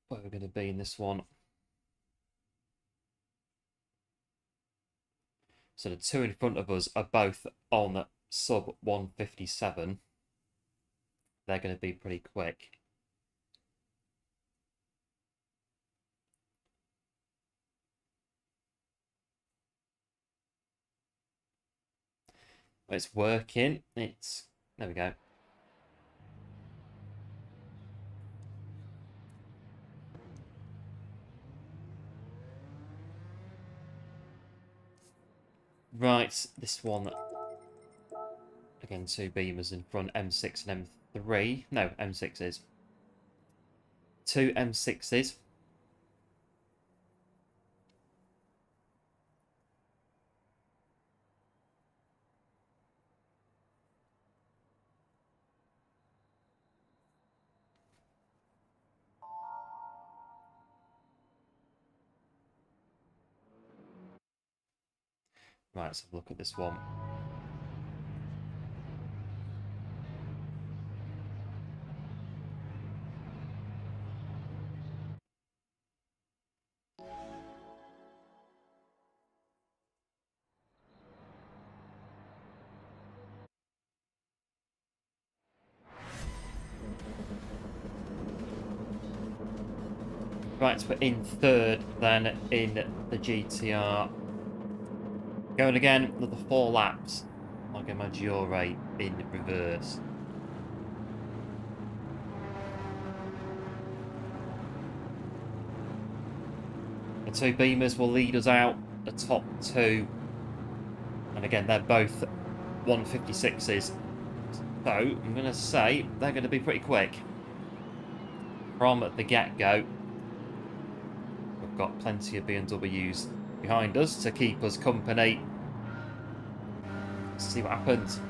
where we're gonna be in this one. So the two in front of us are both on sub 157. They're going to be pretty quick. It's working. It's, there we go. Right, this one, again, two beamers in front, M6 and M3. No, M6s. Two M6s. Right, let's have a look at this one. Right, we're in third then in the GTR. Going again, another 4 laps. I'll get my Geo rate in reverse. The two beamers will lead us out, the top two. And again, they're both 156s. So, I'm going to say they're going to be pretty quick. From the get-go. We've got plenty of BMWs behind us to keep us company. Let's see what happens.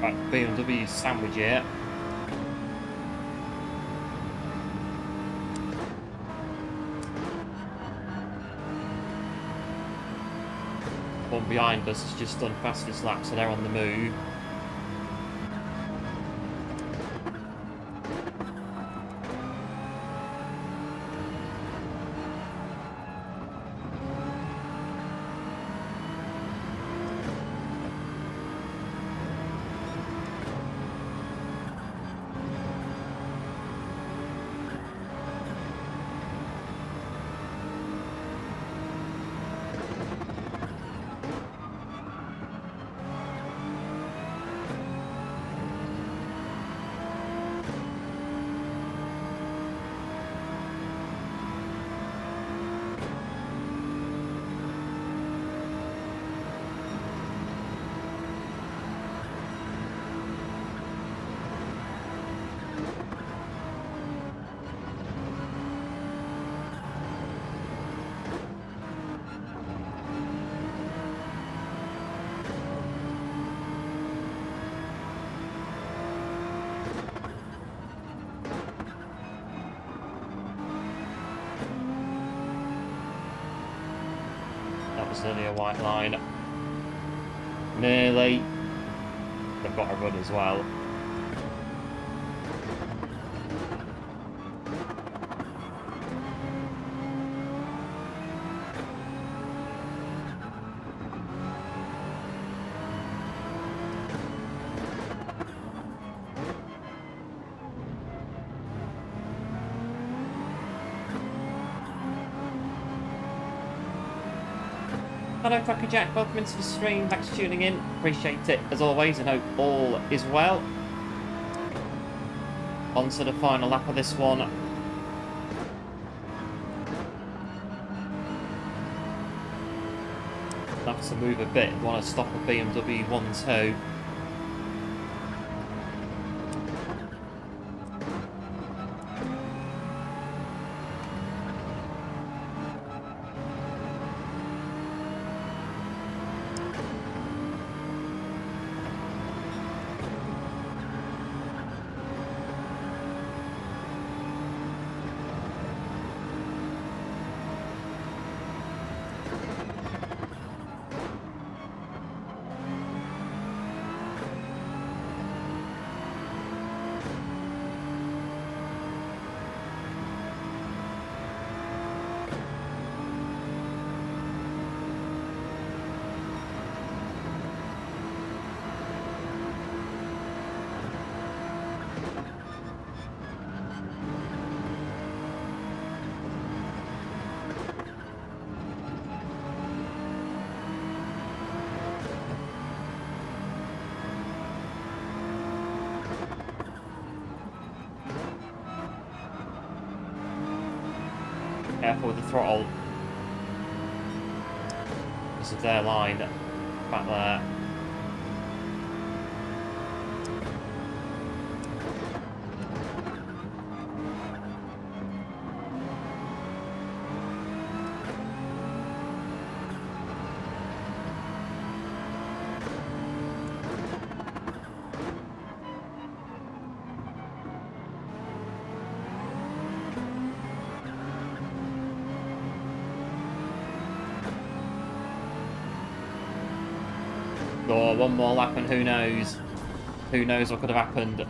Right, BMW sandwich here. One behind us has just done fastest lap, so they're on the move. That was nearly a white line. Nearly. They've got a run as well. Hello Cracker Jack, welcome into the stream, thanks for tuning in, appreciate it as always and hope all is well. On to the final lap of this one. Have to move a bit, want to stop a BMW 1-2. Careful with the throttle. This is their line back there. Or one more lap and who knows? Who knows what could have happened?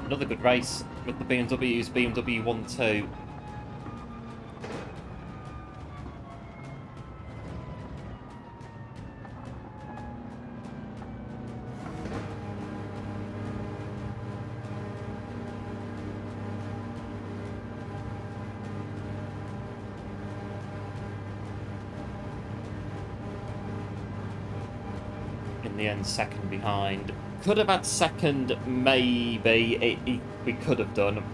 Another good race with the BMWs, BMW 1-2. In the end, second behind. Could have had second, maybe. We could have done.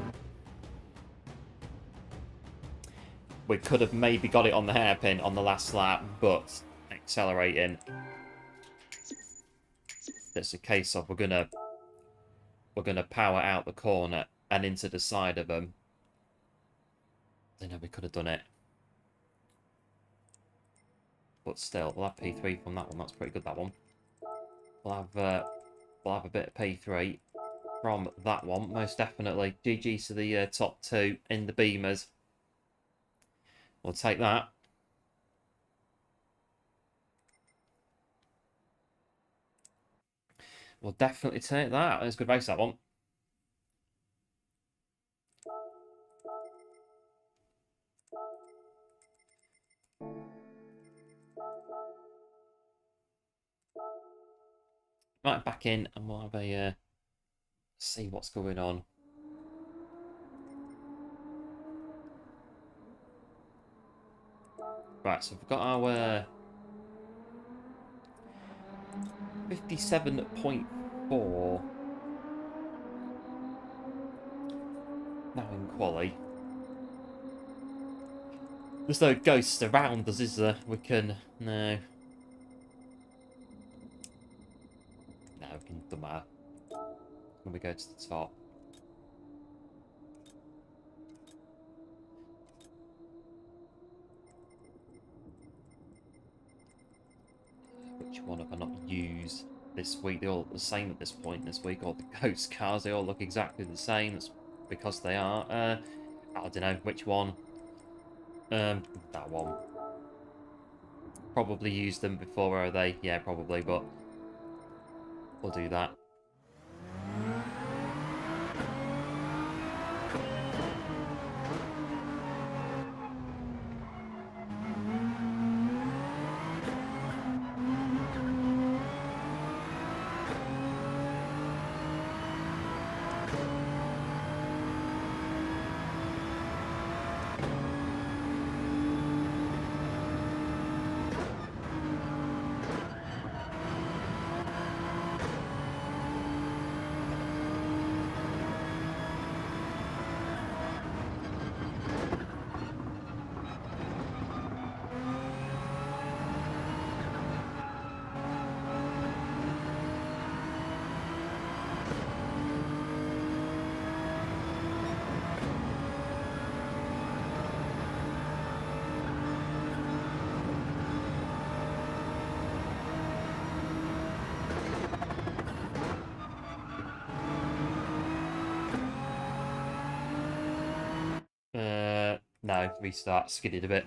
We could have maybe got it on the hairpin on the last lap, but accelerating. It's a case of we're gonna power out the corner and into the side of them. I know we could have done it. But still, we'll have P3 from that one. That's pretty good, that one. We'll we'll have a bit of P3 from that one, most definitely. GG's to the top two in the Beamers. We'll take that. We'll definitely take that. It's a good race, that one. Right, back in, and we'll have a see what's going on. Right, so we've got our 57.4 now in quali. There's no ghosts around us, is there? We can... No. No, we can... Doesn't matter. When we go to the top. Which one have I not used this week? They're all the same at this point this week. All the ghost cars, they all look exactly the same. That's because they are. I don't know which one. That one. Probably used them before, are they? Yeah, probably, but we'll do that. No, restart, skidded a bit.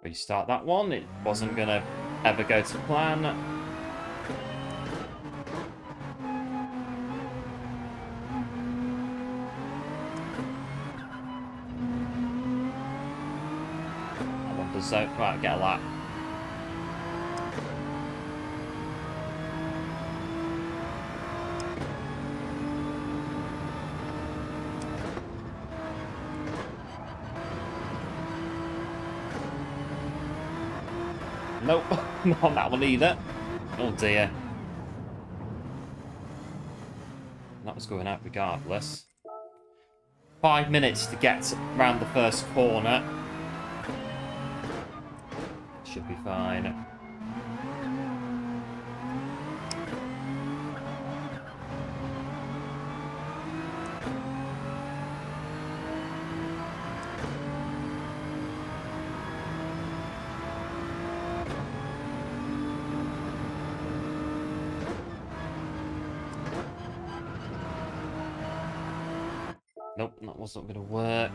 Restart that one. It wasn't going to ever go to plan. That one does so. Right, get a lap. Nope, not on that one either. Oh dear. That was going out regardless. 5 minutes to get around the first corner. Should be fine. Nope, that wasn't going to work.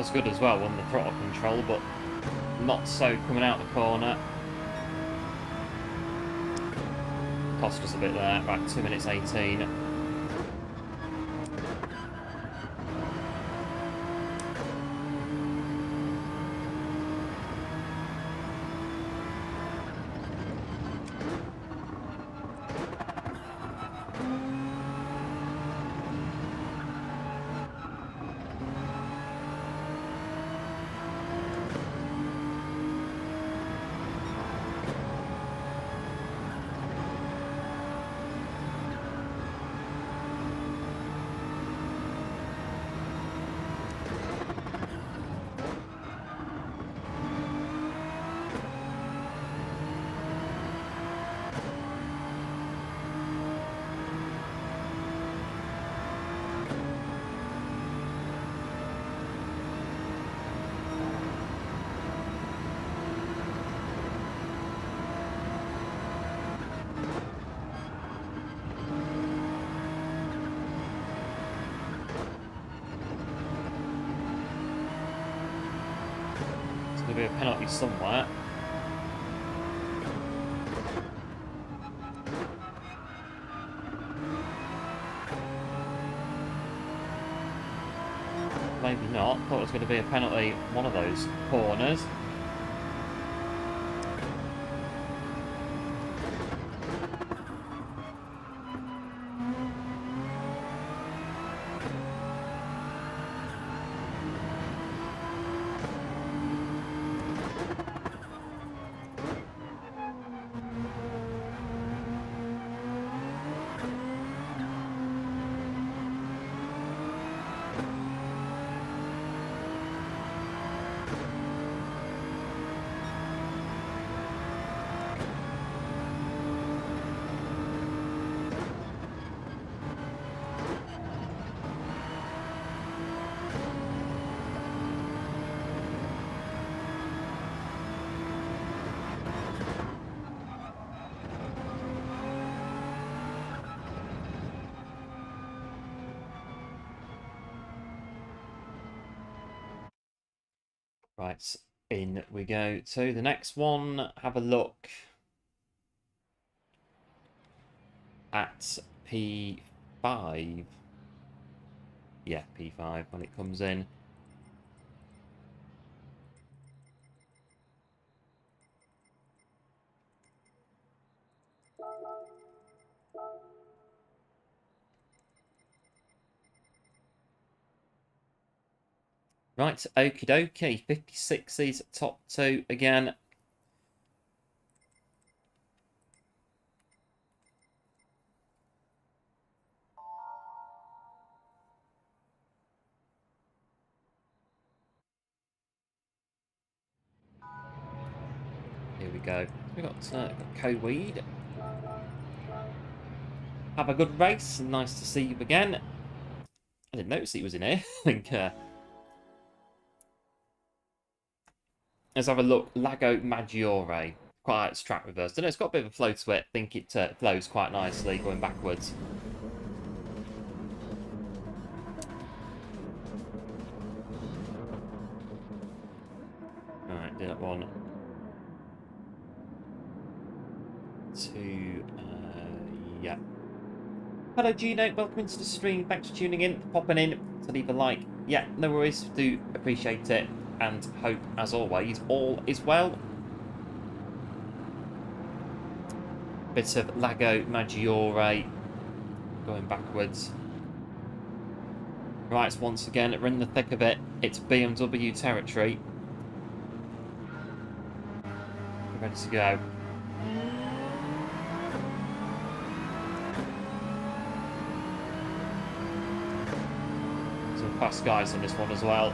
was good as well on the throttle control, but not so coming out the corner. Cost us a bit there, about 2 minutes 18. There's going to be a penalty somewhere. Maybe not. Thought it was going to be a penalty one of those corners. Right, in we go to the next one. Have a look at P5. Yeah, P5 when it comes in. Right, okie dokie. 56's top two again. Here we go. We got Co-Weed. Have a good race. Nice to see you again. I didn't notice he was in here. I think. Let's have a look. Lago Maggiore. Quite like track reverse. Don't know, it's got a bit of a flow to it. I think it flows quite nicely going backwards. Alright, did that one. Two. Yeah. Hello Gino, welcome into the stream. Thanks for tuning in, popping in to leave a like. Yeah, no worries. Do appreciate it. And hope, as always, all is well. Bit of Lago Maggiore going backwards. Right, once again, we're in the thick of it. It's BMW territory. We're ready to go. Some fast guys on this one as well.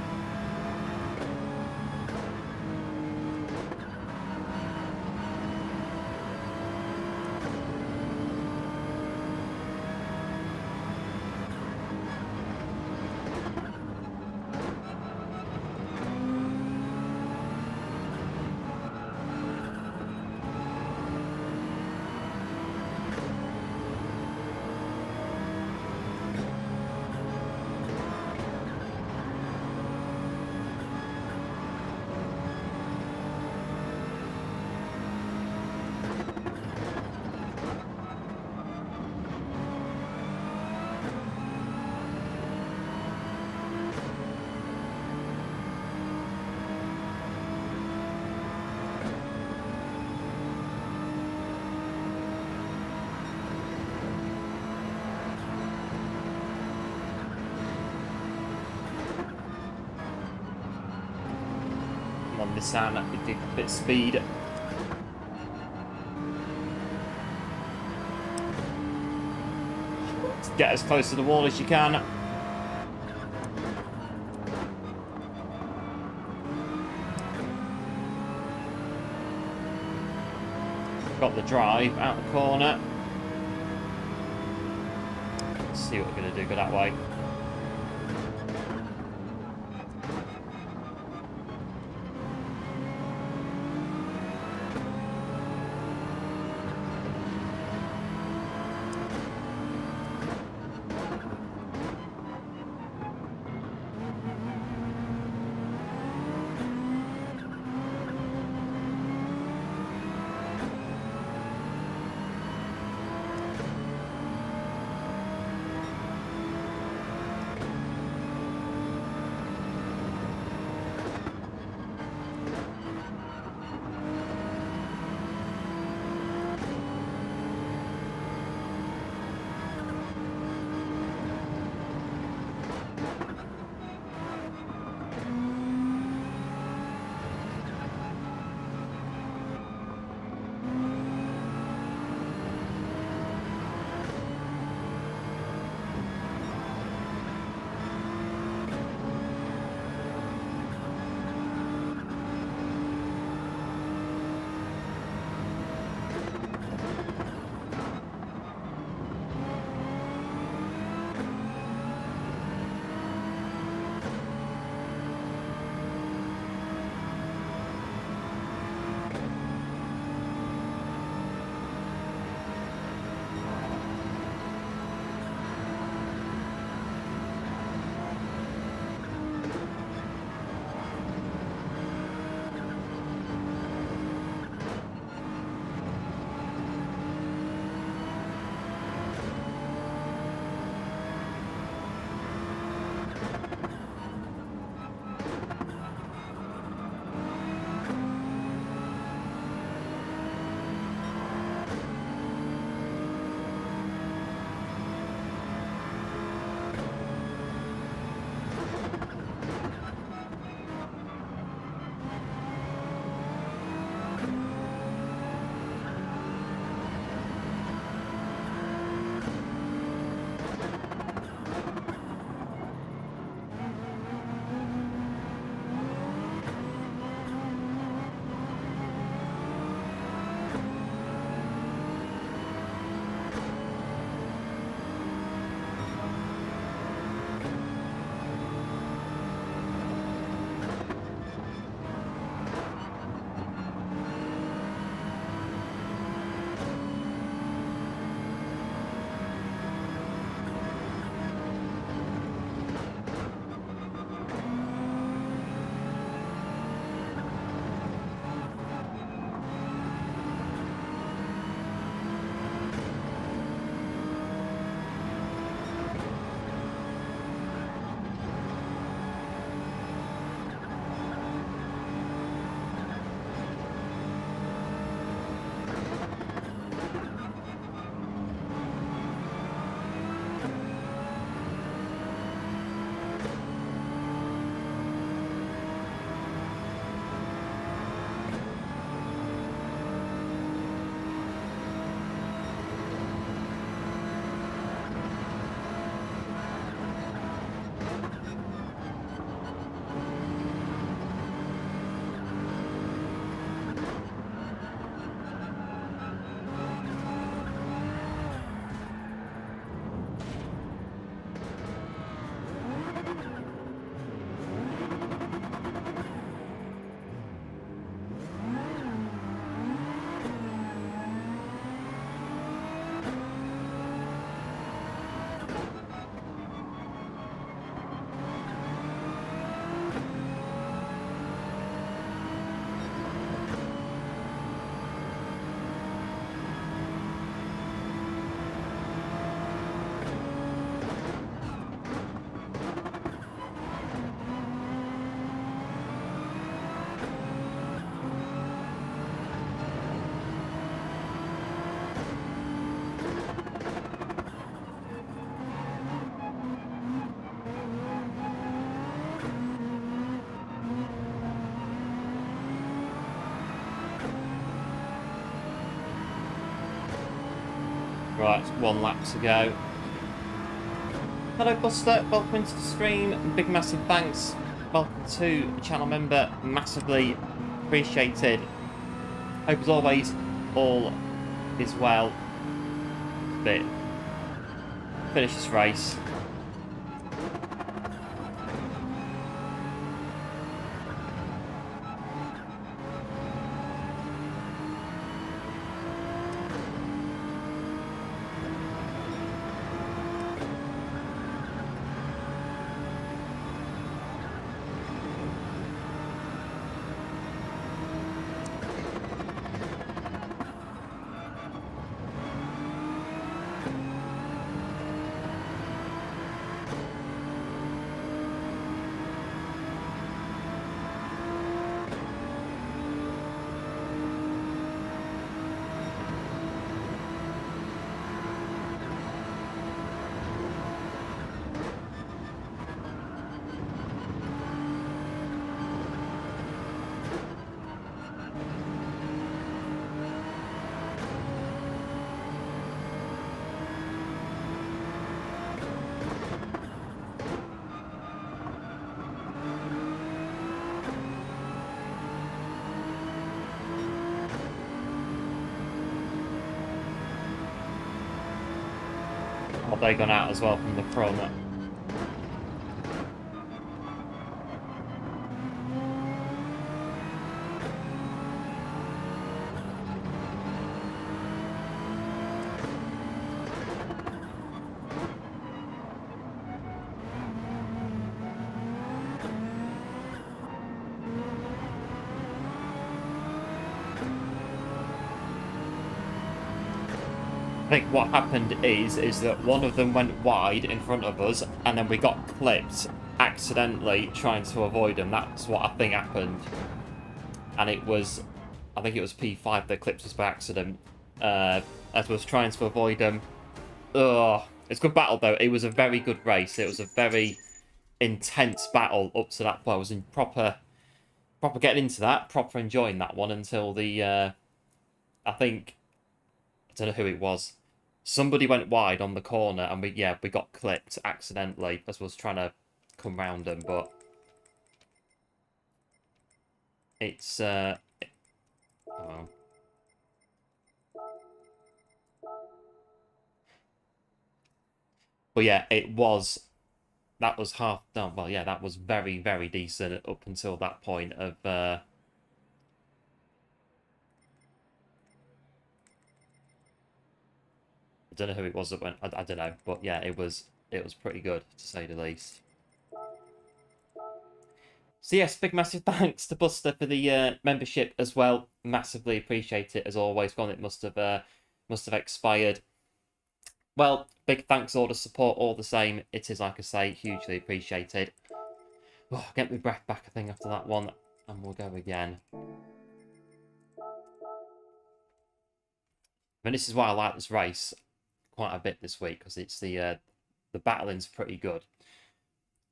on Nissan. It did a bit of speed. Get as close to the wall as you can. Got the drive out the corner. Let's see what we're going to do. Go that way. Right, 1 lap to go. Hello Buster, welcome into the stream. Big massive thanks. Welcome to the channel member. Massively appreciated. Hope as always all is well. But finish this race. Have they gone out as well from the front? I think what happened is that one of them went wide in front of us, and then we got clipped accidentally trying to avoid them. That's what I think happened. And it was, I think it was P5 that clipped us by accident. As I was trying to avoid them. Ugh. It's a good battle though. It was a very good race. It was a very intense battle up to that point. I was in proper getting into that, proper enjoying that one until the, I think, I don't know who it was. Somebody went wide on the corner, and we got clipped accidentally as I was trying to come round them, but it's oh. But yeah, that was half done. Well, yeah, that was very, very decent up until that point of I don't know who it was that went. I don't know, but yeah, it was pretty good to say the least. So yes, big massive thanks to Buster for the membership as well. Massively appreciate it as always. Gone, it must have expired. Well, big thanks all the support all the same. It is, like I say, hugely appreciated. Oh, get my breath back, I think, after that one, and we'll go again. And this is why I like this race quite a bit this week, because it's the battling's pretty good,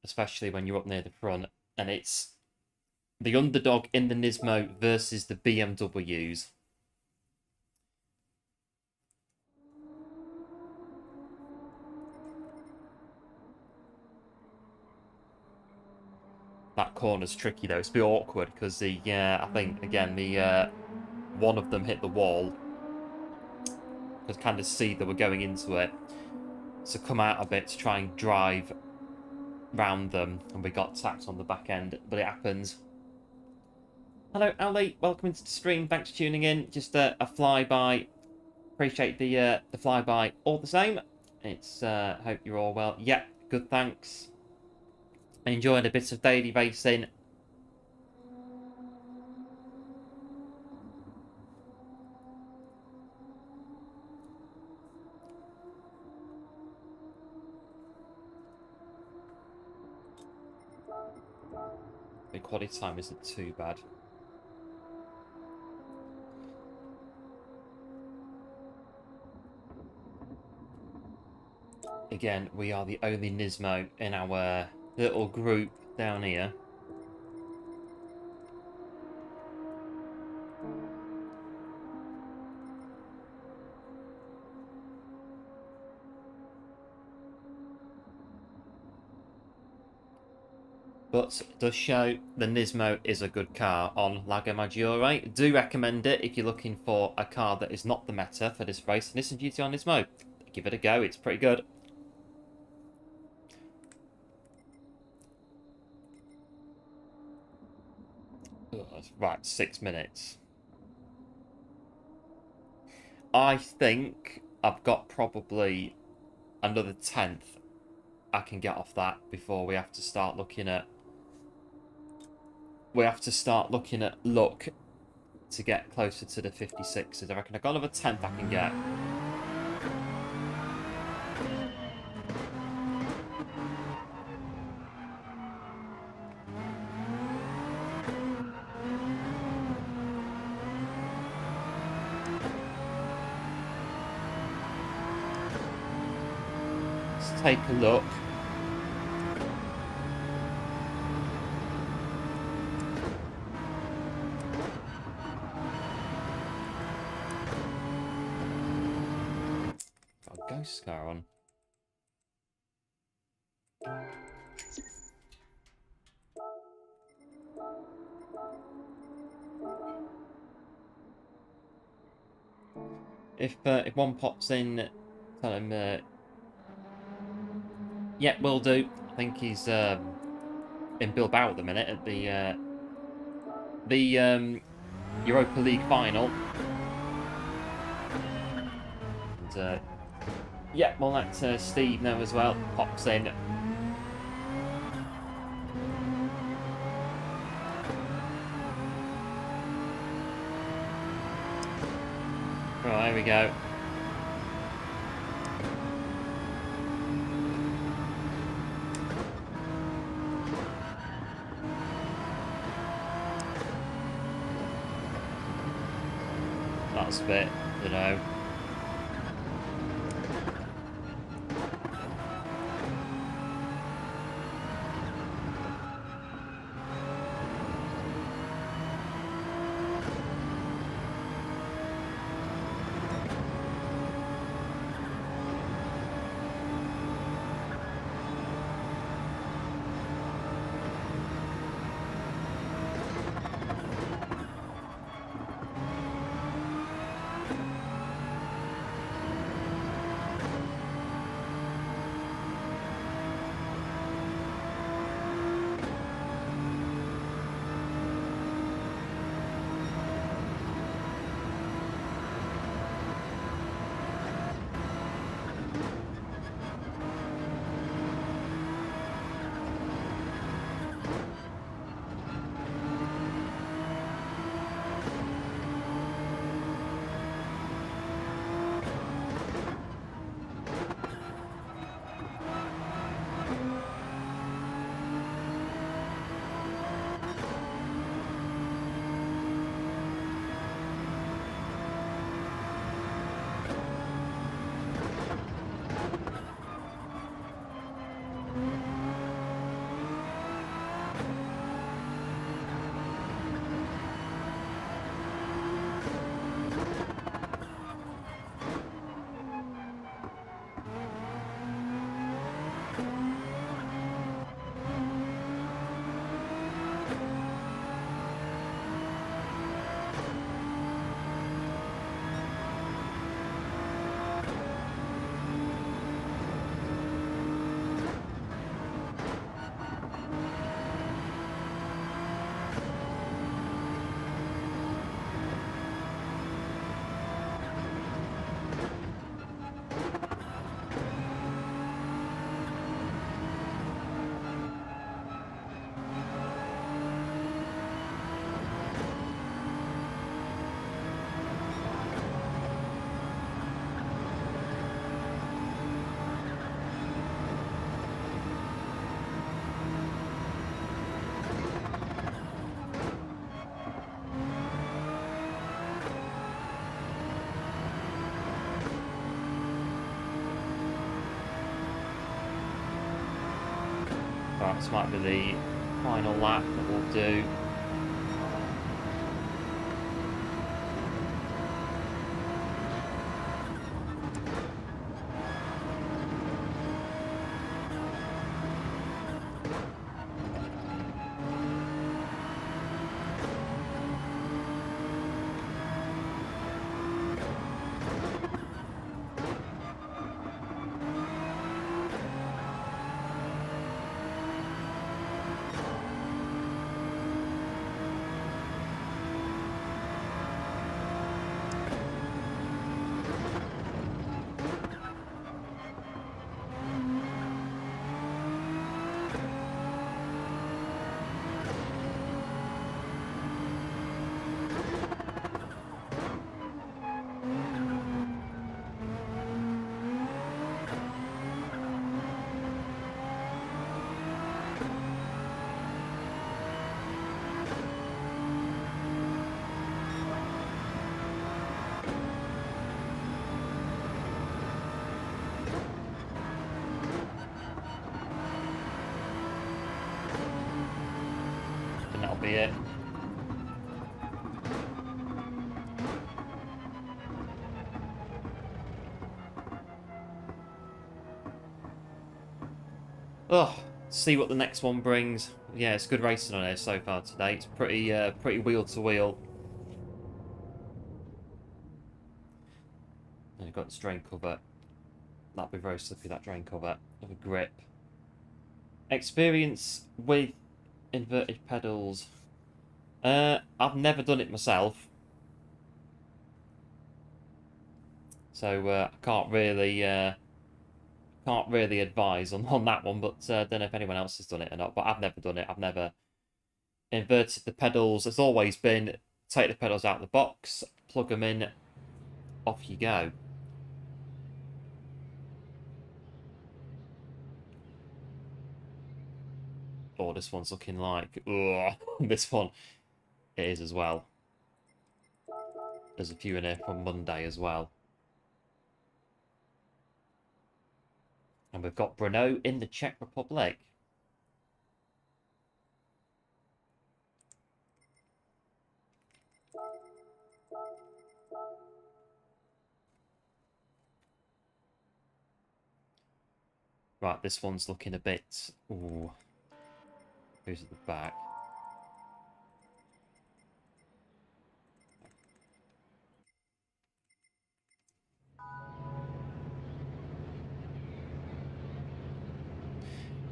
especially when you're up near the front, and it's the underdog in the Nismo versus the BMWs. That corner's tricky though. It's a bit awkward because the I think again the one of them hit the wall. I could kind of see they were going into it, so come out a bit to try and drive round them, and we got tacked on the back end, but it happens. Hello Ali, welcome into the stream, thanks for tuning in. Just a flyby, appreciate the flyby all the same. It's hope you're all well. Yeah, good, thanks. Enjoying a bit of daily racing. The quality time isn't too bad. Again, we are the only Nismo in our little group down here. but it does show the Nismo is a good car on Lago Maggiore. Do recommend it if you're looking for a car that is not the meta for this race. Nissan GT-R Nismo, give it a go, it's pretty good. Right, 6 minutes. I think I've got probably another 10th I can get off that before we have to start looking at luck to get closer to the 56s. I reckon I've got another 10th I can get. Let's take a look. Got a ghost car on. If one pops in, tell him. Yeah, will do. I think he's in Bilbao at the minute at the Europa League final. And yeah, we'll let Steve know as well. Pops in. Right, here we go. That's a bit, you know. Right, this might be the final lap that we'll do. be it. Oh, see what the next one brings. Yeah, it's good racing on here so far today. It's pretty wheel to wheel. And you've got this drain cover. That'll be very slippery, that drain cover. Have a grip. Experience with inverted pedals. I've never done it myself, so I can't really advise on that one. But don't know if anyone else has done it or not. But I've never done it. I've never inverted the pedals. It's always been take the pedals out of the box, plug them in, off you go. Oh, this one's looking like... Ugh, this one. It is as well. There's a few in here from Monday as well. And we've got Brno in the Czech Republic. Right, this one's looking a bit... Ooh. Who's at the back?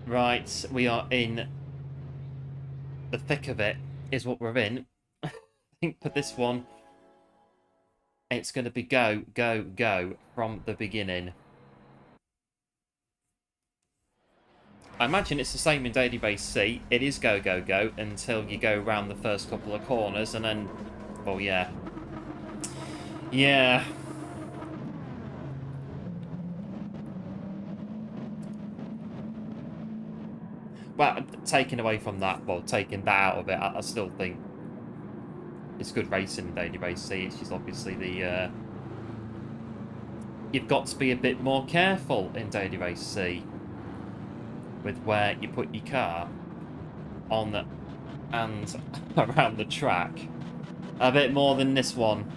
Right, we are in the thick of it, is what we're in. I think for this one, it's going to be go, go, go from the beginning. I imagine it's the same in Daily Base C. It is go, go, go until you go around the first couple of corners and then... Oh, yeah. Yeah. But taking away from that, well, taking that out of it, I still think it's good racing in Daily Base C. It's just obviously the... You've got to be a bit more careful in Daily Race C with where you put your car on and around the track. A bit more than this one.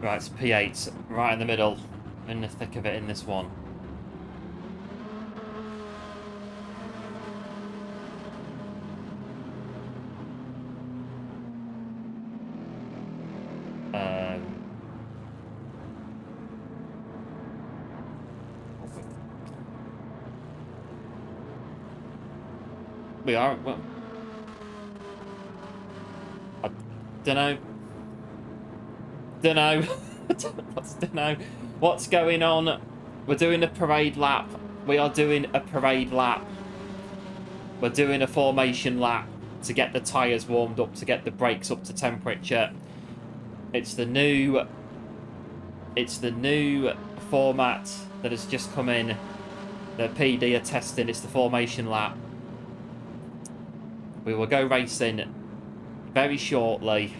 Right, it's P8 right in the middle, in the thick of it in this one. We are, well, I don't know. Don't know what's going on. We're doing a parade lap. We are doing a parade lap. We're doing a formation lap to get the tyres warmed up, to get the brakes up to temperature. It's the new format that has just come in. The PD are testing. It's the formation lap. We will go racing very shortly.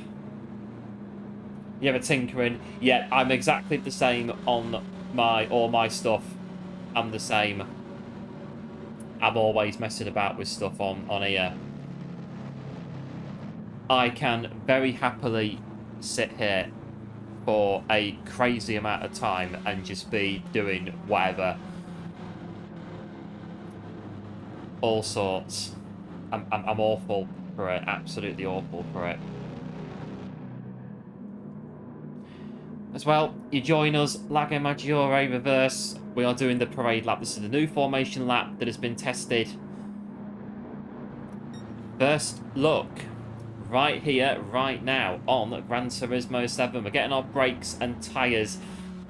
You ever tinkering? Yeah, I'm exactly the same on all my stuff. I'm the same. I'm always messing about with stuff on here. I can very happily sit here for a crazy amount of time and just be doing whatever. All sorts. I'm awful for it, absolutely awful for it. As well, you join us, Lago Maggiore Reverse. We are doing the parade lap. This is the new formation lap that has been tested. First look, right here, right now, on Gran Turismo 7. We're getting our brakes and tyres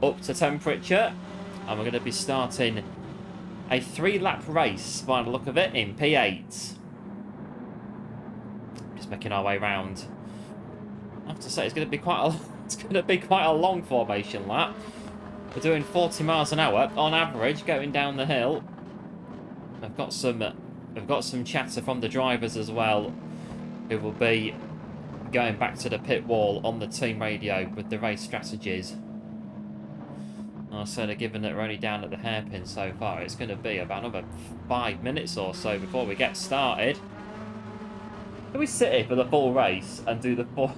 up to temperature. And we're going to be starting a 3-lap race, by the look of it, in P8. Just making our way round. I have to say, it's going to be quite a long formation lap. We're doing 40 miles an hour on average going down the hill. I've got some chatter from the drivers as well, who will be going back to the pit wall on the team radio with the race strategies. I said, given that we're only down at the hairpin so far, it's going to be about another 5 minutes or so before we get started. Can we sit here for the full race and do the full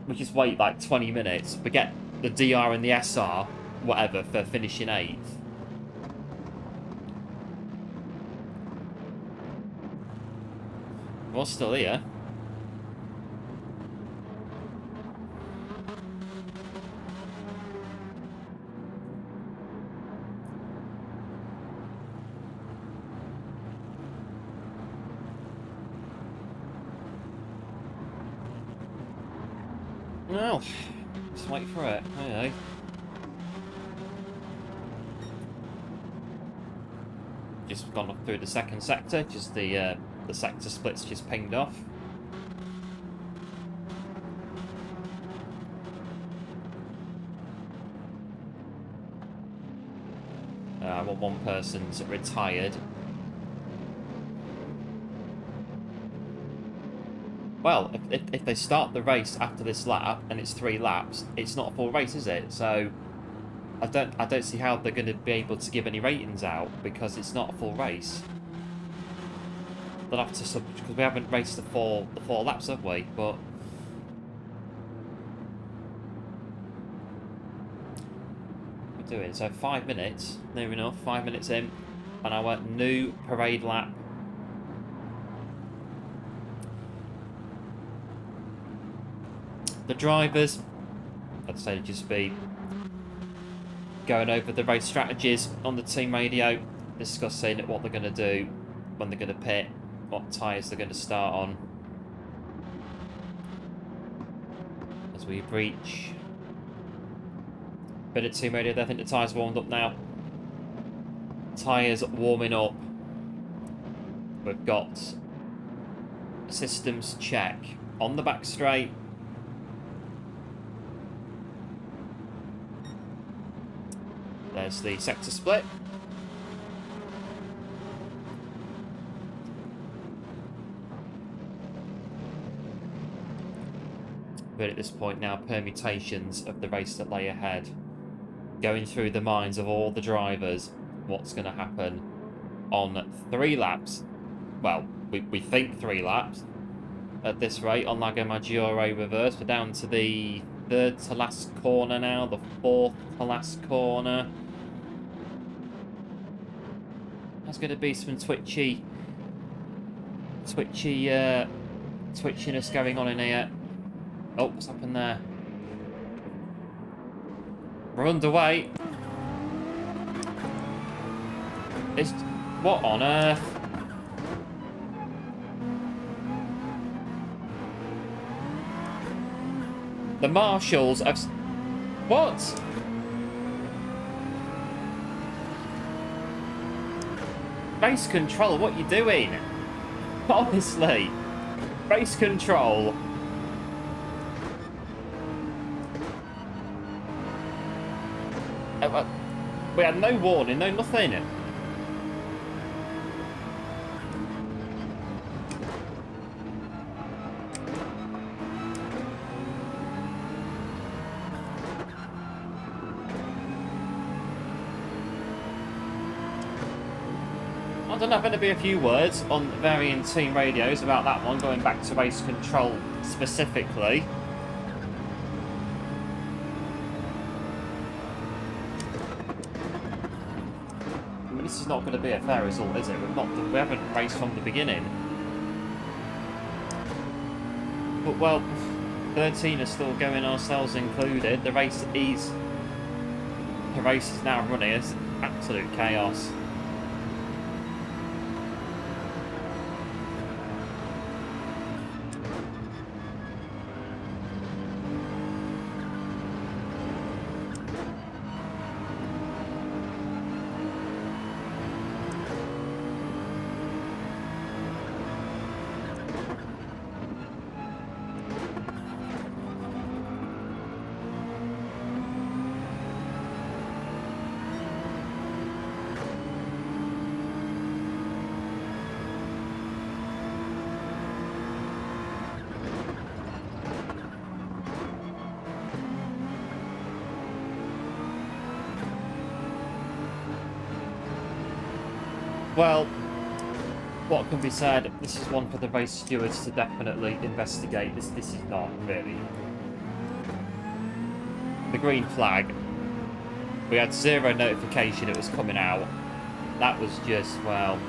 we just wait like 20 minutes, forget the DR and the SR, whatever, for finishing 8th? We're still here. Well, let's wait for it. Hey. Just gone through the second sector, just the sector splits just pinged off. One person's retired. Well, if they start the race after this lap and it's 3 laps, it's not a full race, is it? So I don't see how they're going to be able to give any ratings out because it's not a full race. They'll have to because we haven't raced the four laps, have we? But we're doing so 5 minutes, near enough. 5 minutes in, and I went new parade lap. The drivers, I'd say, just be going over the race strategies on the team radio, discussing what they're going to do, when they're going to pit, what tyres they're going to start on. As we breach. Bit of team radio there. I think the tyres warmed up now. Tyres warming up. We've got systems check on the back straight. There's the sector split. But at this point now, permutations of the race that lay ahead. Going through the minds of all the drivers, what's going to happen on 3 laps. Well, we think 3 laps at this rate on Lago Maggiore reverse. We're down to the 3rd to last corner now, the 4th to last corner. There's going to be some twitchiness going on in here. Oh, what's happened there? We're underway. What on earth? The marshals have... What? Race control, what are you doing? Honestly. Race control. We had no warning, no nothing. I don't know, going to be a few words on varying team radios about that one, going back to race control specifically. I mean, this is not going to be a fair result, is it? We haven't raced from the beginning. But, well, 13 are still going, ourselves included. The race is now running. It's absolute chaos. Well, what can be said? This is one for the race stewards to definitely investigate. This is not really. The green flag. We had zero notification it was coming out. That was just, well...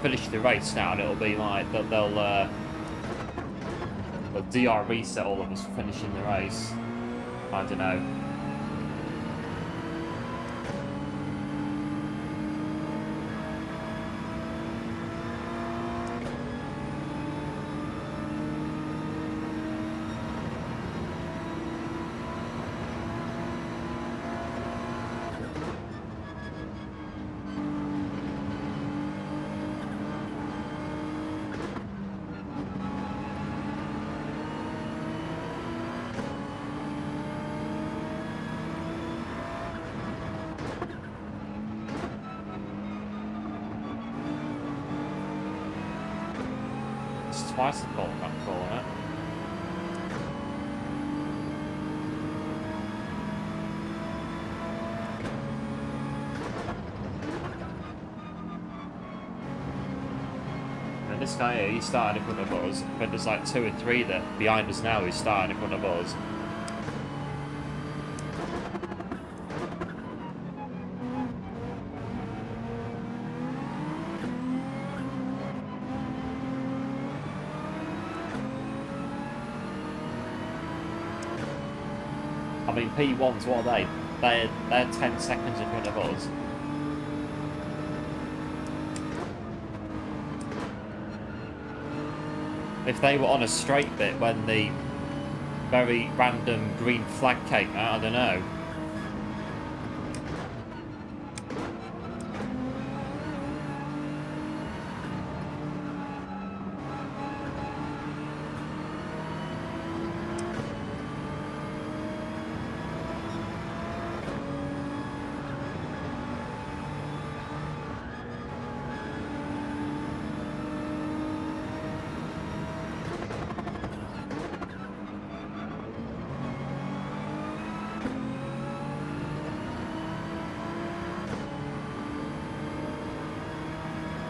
finish the race now, and it'll be like that they'll DR reset all of us for finishing the race. I don't know. Twice the ball in that corner. And this guy here, he started in front of us, but there's like 2 or 3 that behind us now who's starting in front of us. I mean, P1s, what are they? They're 10 seconds in front of us. If they were on a straight bit when the very random green flag came out, I don't know.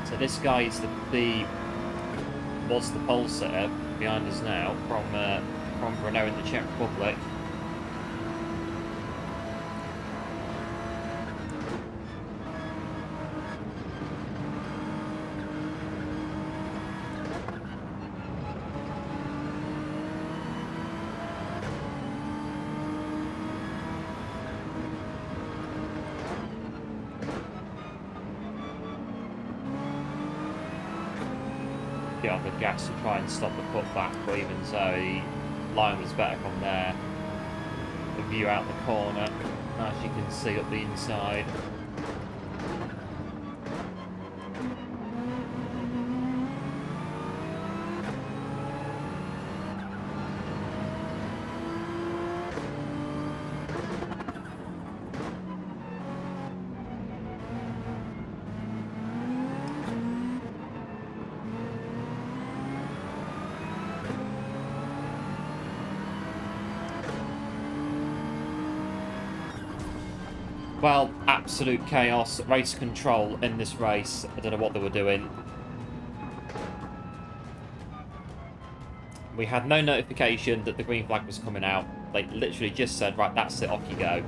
So this guy is was the pole sitter behind us now from Renault in the Czech Republic. Get on the gas to try and stop the putback, but even so, the line was better from there. The view out the corner, as you can see up the inside. Well, absolute chaos, race control in this race. I don't know what they were doing. We had no notification that the green flag was coming out. They literally just said, right, that's it, off you go.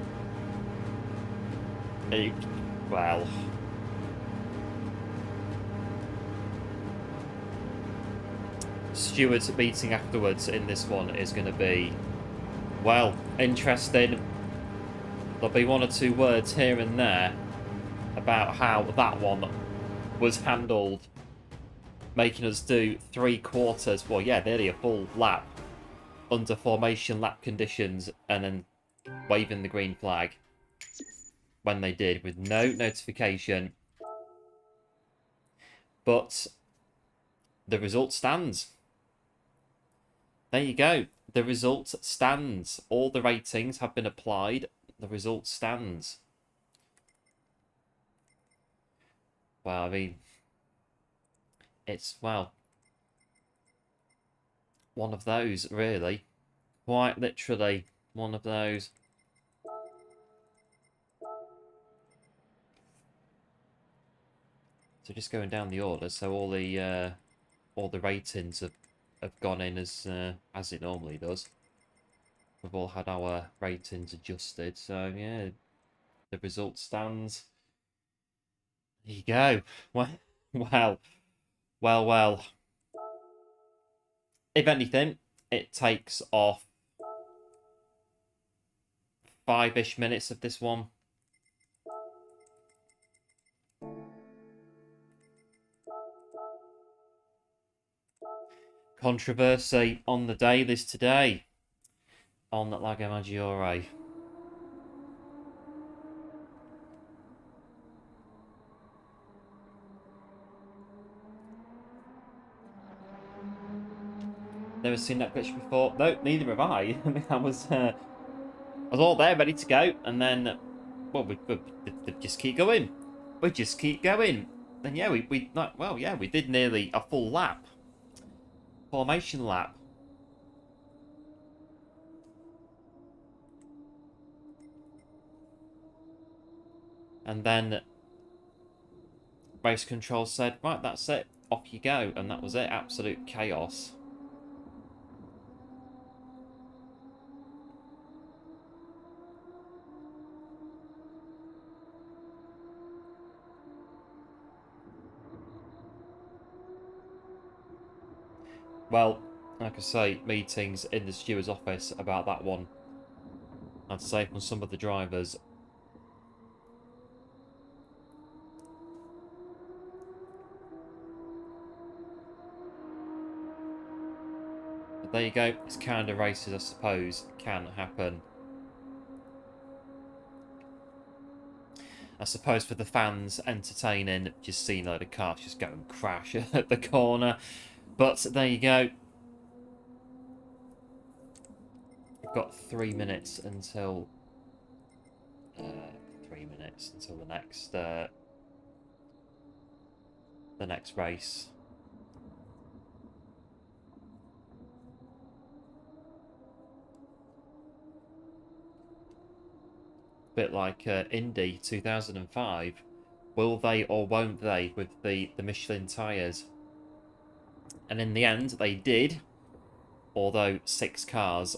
Well... Stewards meeting afterwards in this one is going to be, well, interesting. There'll be 1 or 2 words here and there about how that one was handled, making us do 3/4, well, yeah, nearly a full lap under formation lap conditions and then waving the green flag when they did with no notification. But the result stands. There you go. The result stands. All the ratings have been applied. The result stands. Well, I mean, it's, well, one of those, really. Quite literally one of those. So just going down the order, so all the ratings have gone in as it normally does. We've all had our ratings adjusted, so yeah, the result stands. There you go. Well. If anything, it takes off 5-ish minutes of this one. Controversy on the dailies today on Lago Maggiore. Never seen that glitch before. No, neither have I. I mean, I was all there, ready to go, and then, well, we just keep going. We just keep going. Then yeah, we did nearly a full lap, formation lap. And then race control said, right, that's it, off you go, and that was it. Absolute chaos. Well, like I say, meetings in the steward's office about that one, I'd say, from some of the drivers. But there you go. It's kind of races, I suppose, can happen. I suppose for the fans, entertaining, just seeing a load of cars just go and crash at the corner. But there you go. We've got 3 minutes until 3 minutes until the next race. Bit like Indy 2005. Will they or won't they with the Michelin tyres? And in the end, they did. Although 6 cars,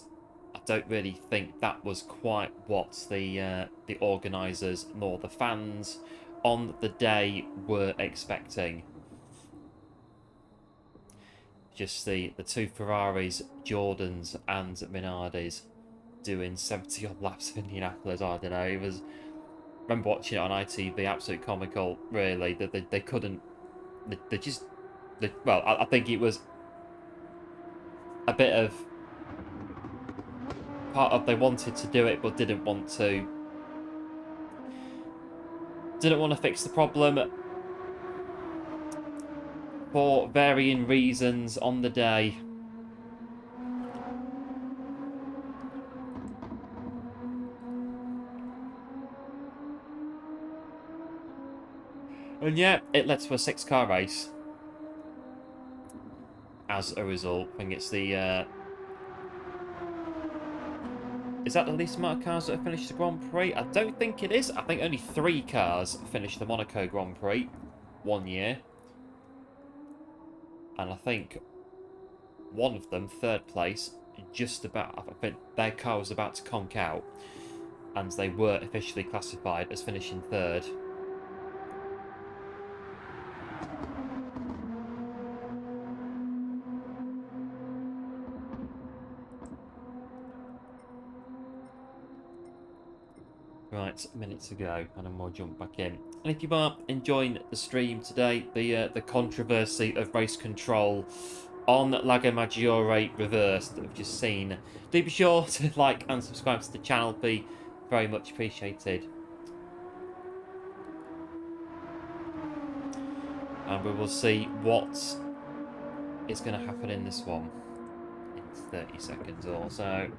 I don't really think that was quite what the organisers nor the fans on the day were expecting. Just the 2 Ferraris, Jordans and Minardis doing 70 odd laps of Indianapolis. I don't know, it was, I remember watching it on ITV, absolutely comical, really, that they couldn't, well, I think it was a bit of part of they wanted to do it but didn't want to fix the problem for varying reasons on the day. And yeah, it led to a 6-car race. As a result, I think it's the... is that the least amount of cars that have finished the Grand Prix? I don't think it is. I think only 3 cars finished the Monaco Grand Prix 1 year. And I think one of them, 3rd place, just about... I think their car was about to conk out. And they were officially classified as finishing 3rd. Right, a minute to go, and then we'll jump back in. And if you are enjoying the stream today, the controversy of race control on Lago Maggiore Reverse that we've just seen. Do be sure to like and subscribe to the channel, be very much appreciated. And we will see what is going to happen in this one in 30 seconds or so.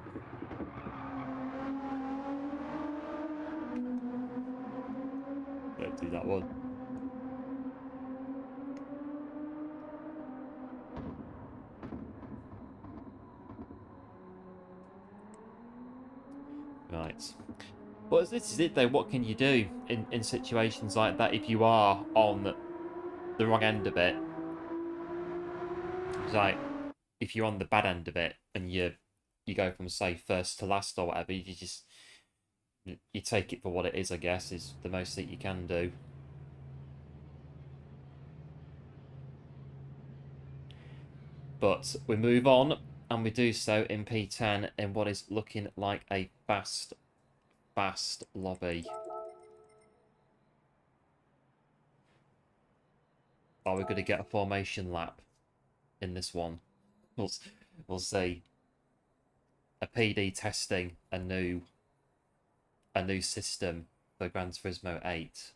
Don't do that one. Right. Well, this is it though. What can you do in situations like that if you are on the wrong end of it? It's like if you're on the bad end of it and you go from say first to last or whatever, you just you take it for what it is. I guess is the most that you can do. But we move on, and we do so in P10 in what is looking like a fast lobby. Are we going to get a formation lap in this one? We'll see. A PD testing a new system for Gran Turismo 8.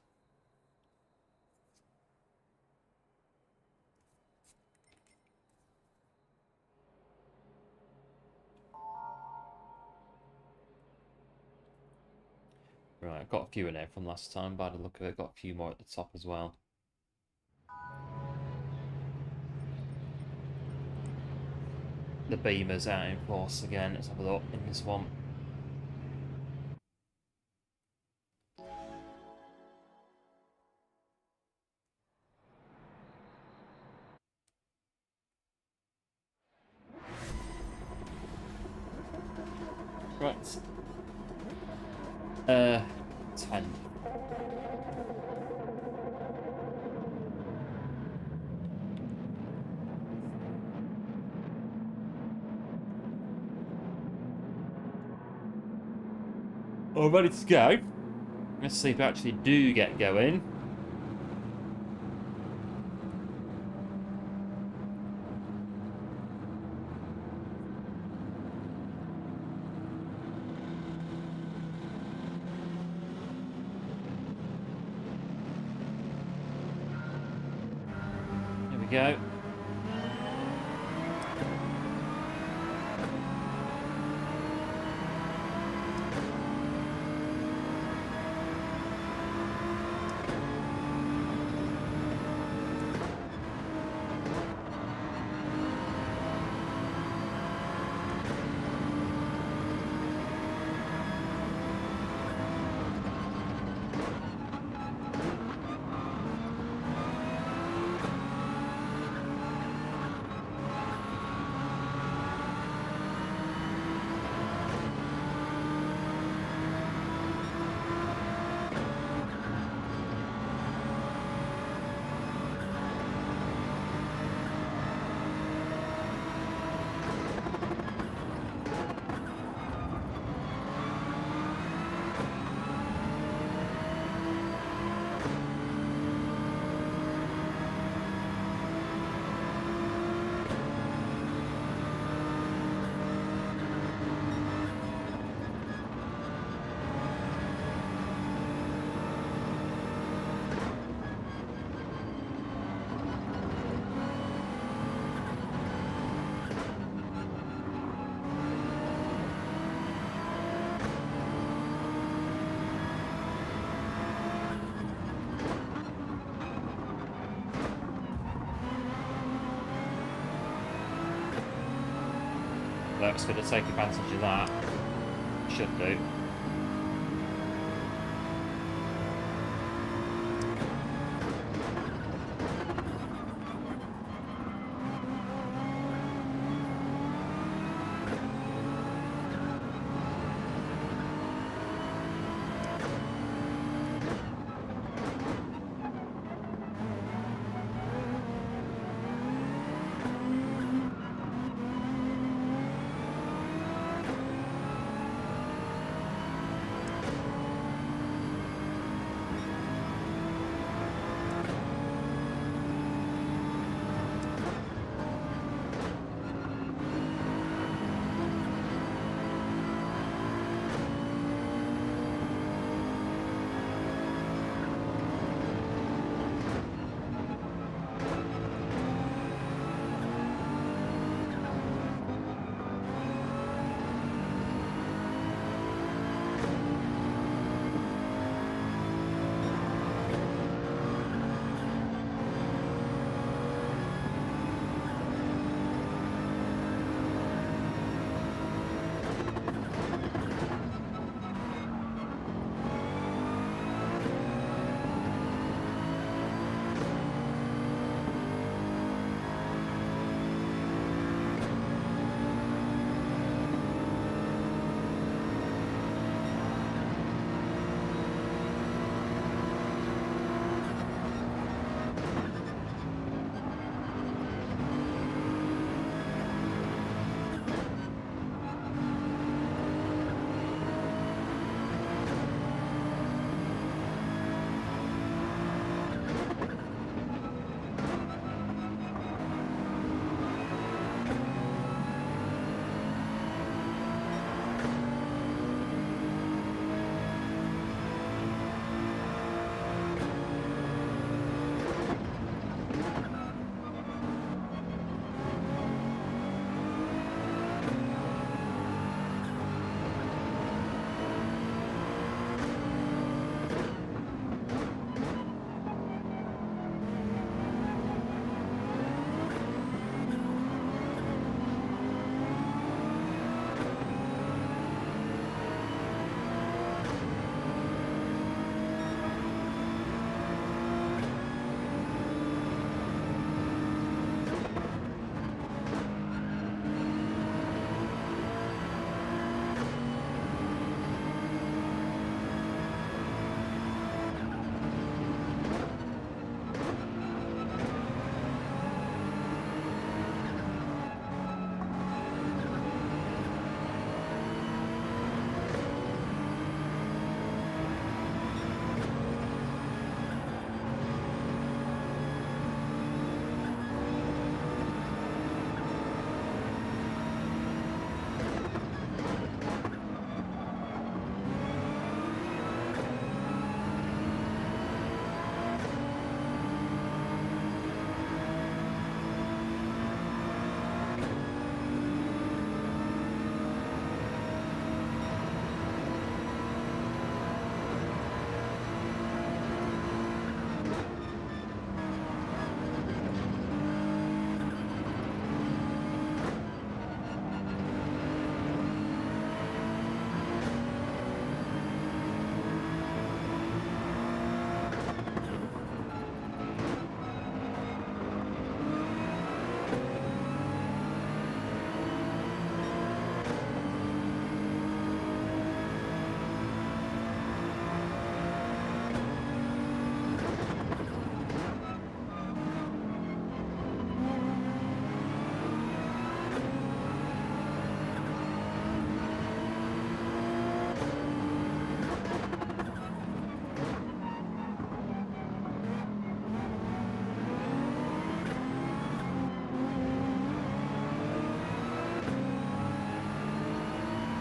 Right, I've got a few in there from last time. By the look of it, got a few more at the top as well. The beamer's out in force again. Let's have a look in this one. Right. 10. All ready to go. Let's see if we actually do get going. Here we go. That's going to take advantage of that. Should do.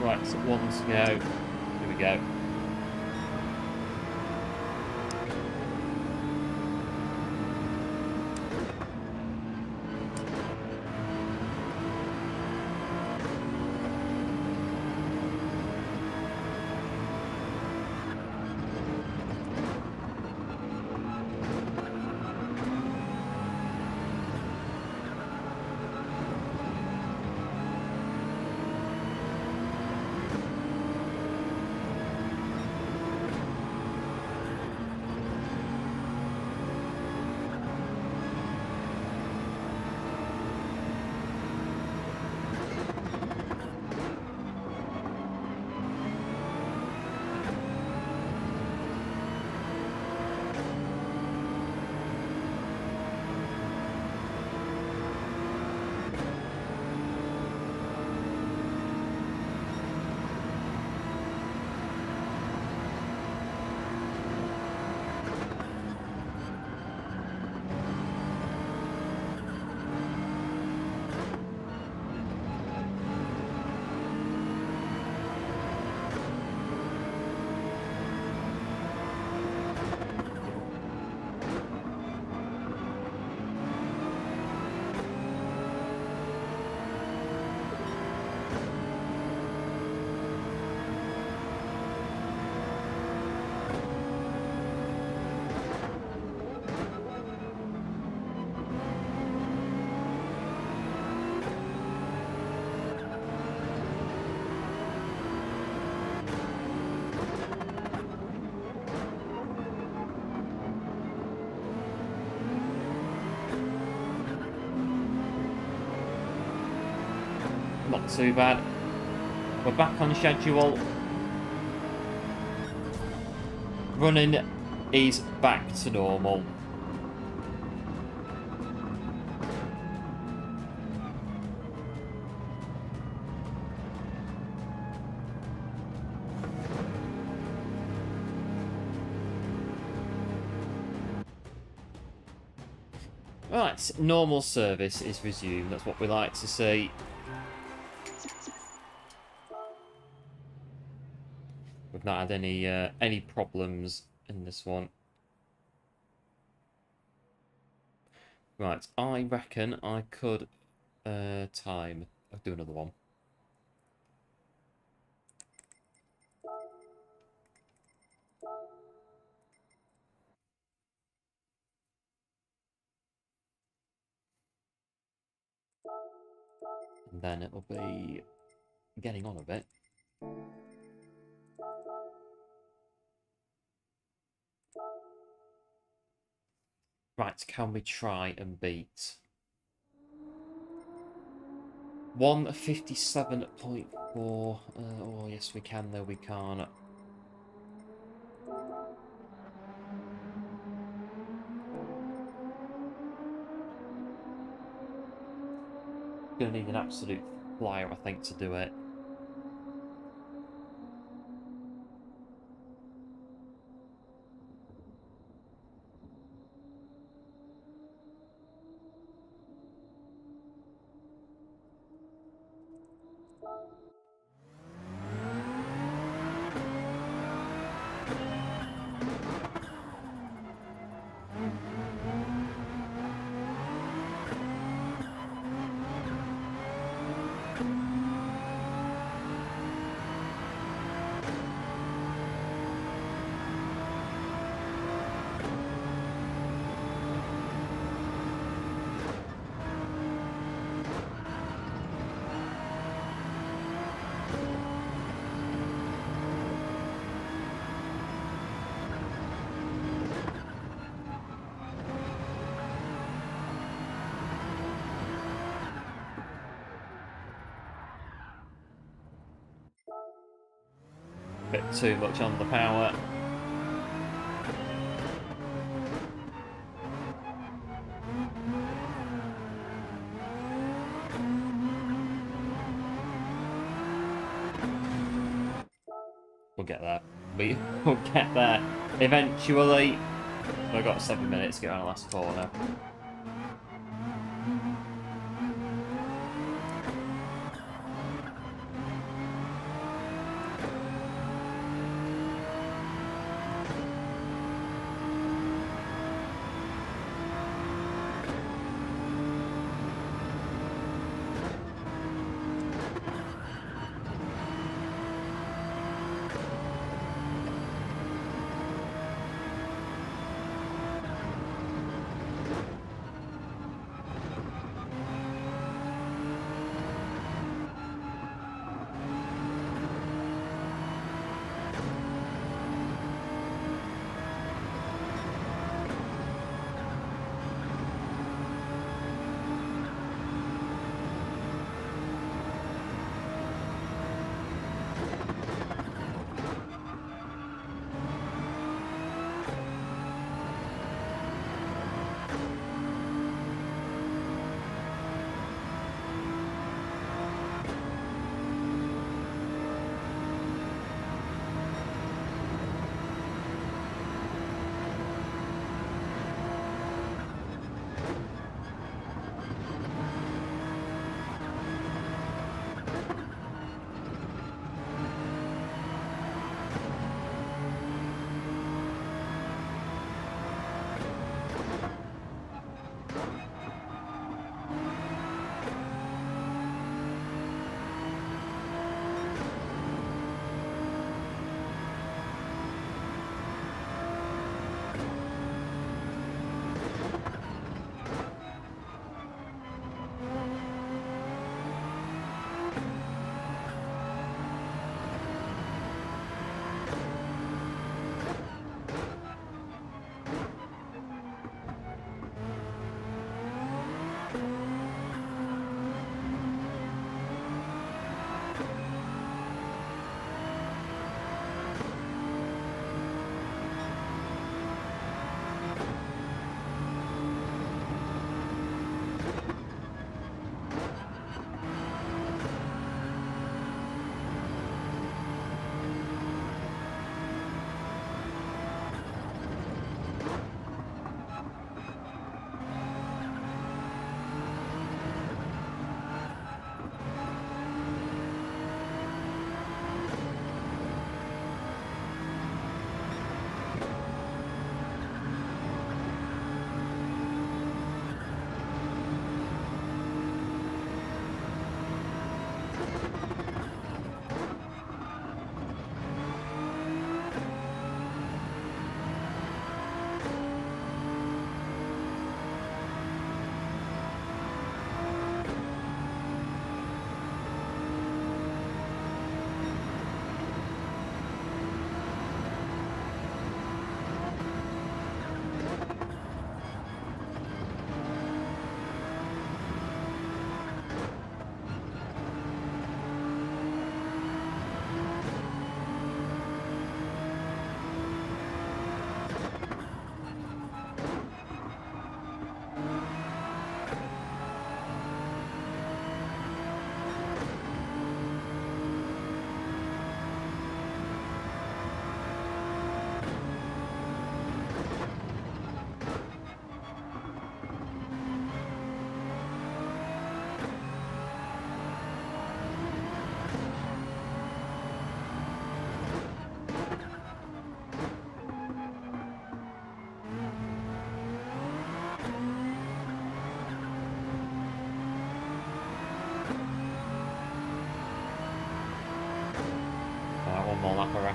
Right, so 1 to go. Here we go. Not too bad. We're back on schedule. Running is back to normal. Right, normal service is resumed. That's what we like to see. We've not had any problems in this one. Right, I reckon I could time. I'll do another one. And then it'll be getting on a bit. Right, can we try and beat 157.4? Oh, yes, we can, though we can't. Gonna need an absolute flyer, I think, to do it. Bit too much on the power. We'll get there. We will get there eventually. We've got 7 minutes to get on the last corner.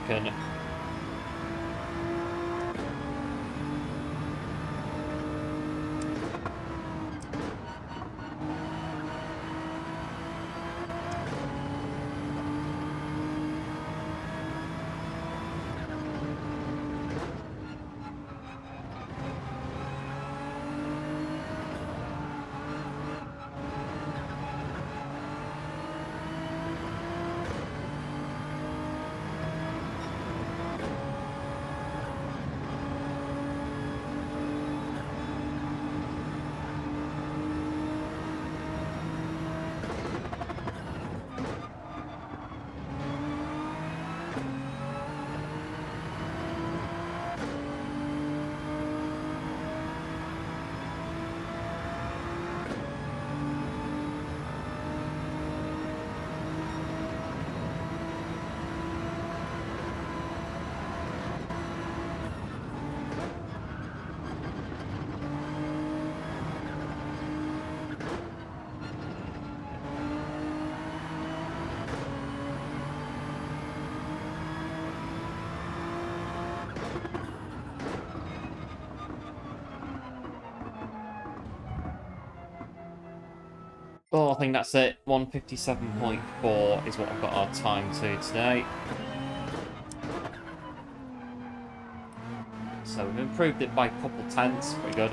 reckon. Oh, I think that's it. 157.4 is what I've got our time to today. So we've improved it by a couple tenths. Pretty good.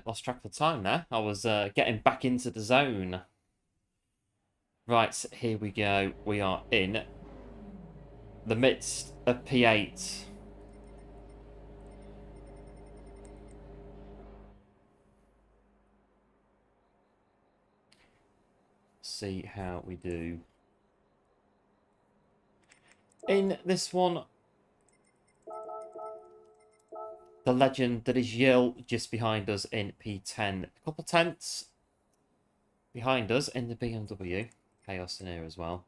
Lost track of time there. I was getting back into the zone. Right, here we go. We are in the midst of P8. See how we do. In this one, the legend that is Yil just behind us in P10. A couple tenths behind us in the BMW. Chaos in here as well.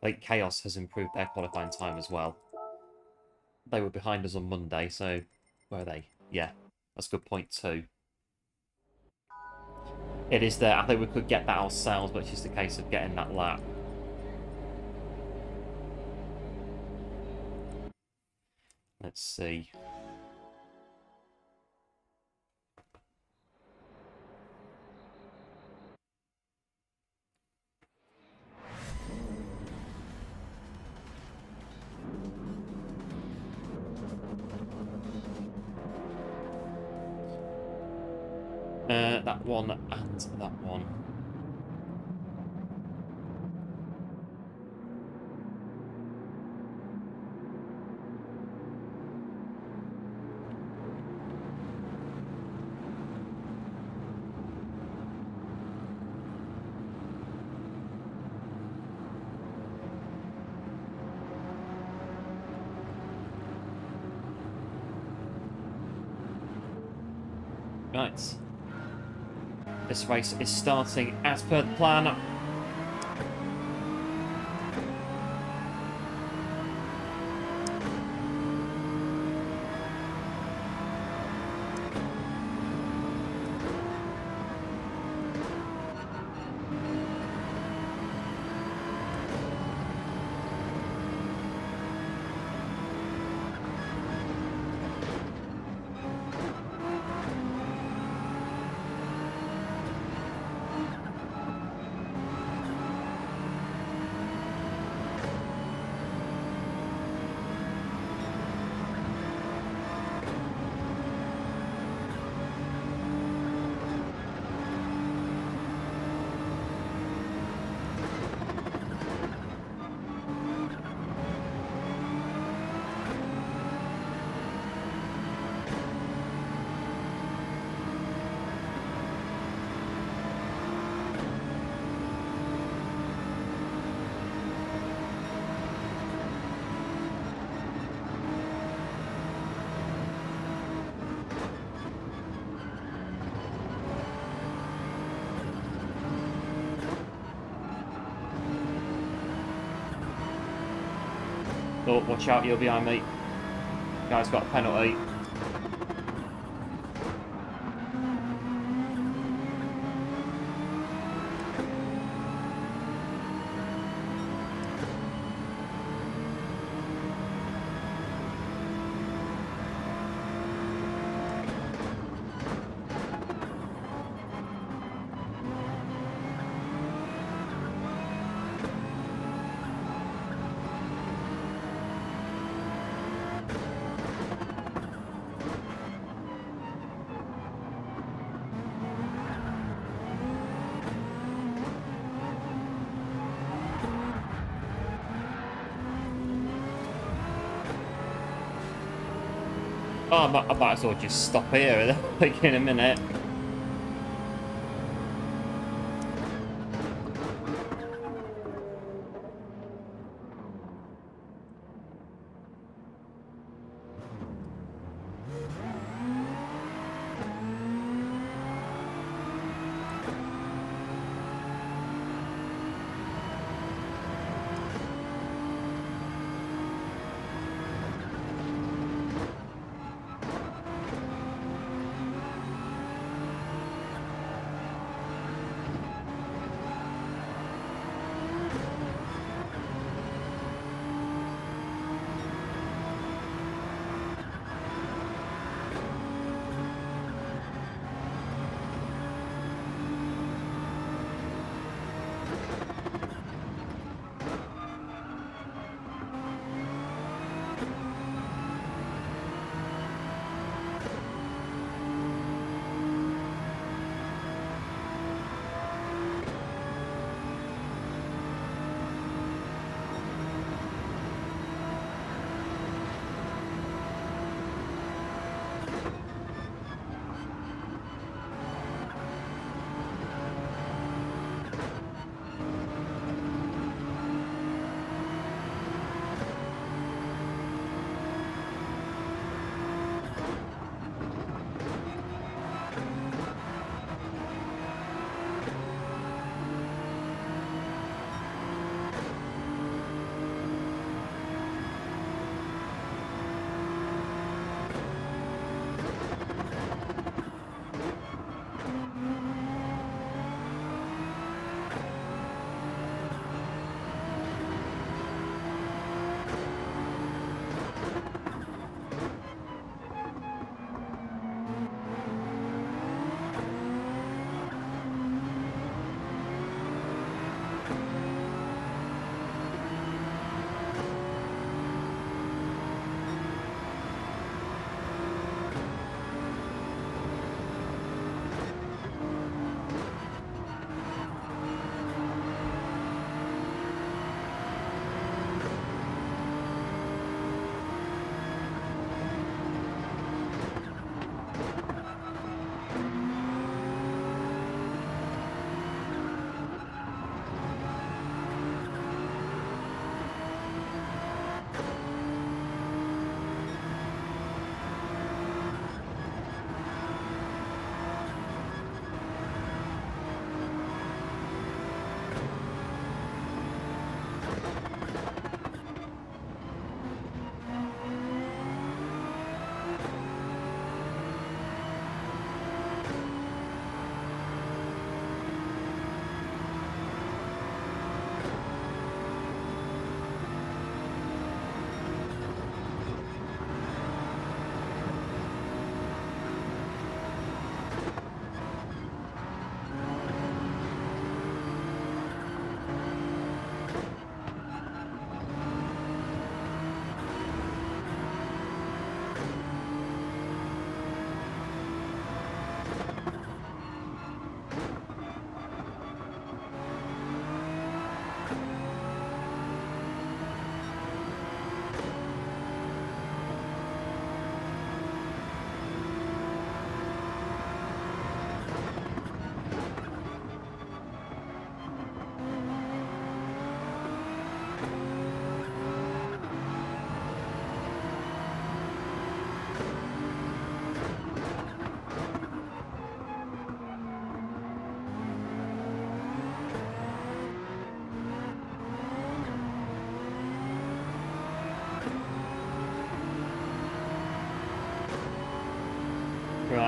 Like Chaos has improved their qualifying time as well. They were behind us on Monday, so where are they? Yeah, that's a good point too. It is there. I think we could get that ourselves, but it's just a case of getting that lap. Let's see. That one and that one. Right. This race is starting as per the plan. Oh, watch out, you're behind me. Guy's got a penalty. Oh, I might as well just stop here like in a minute.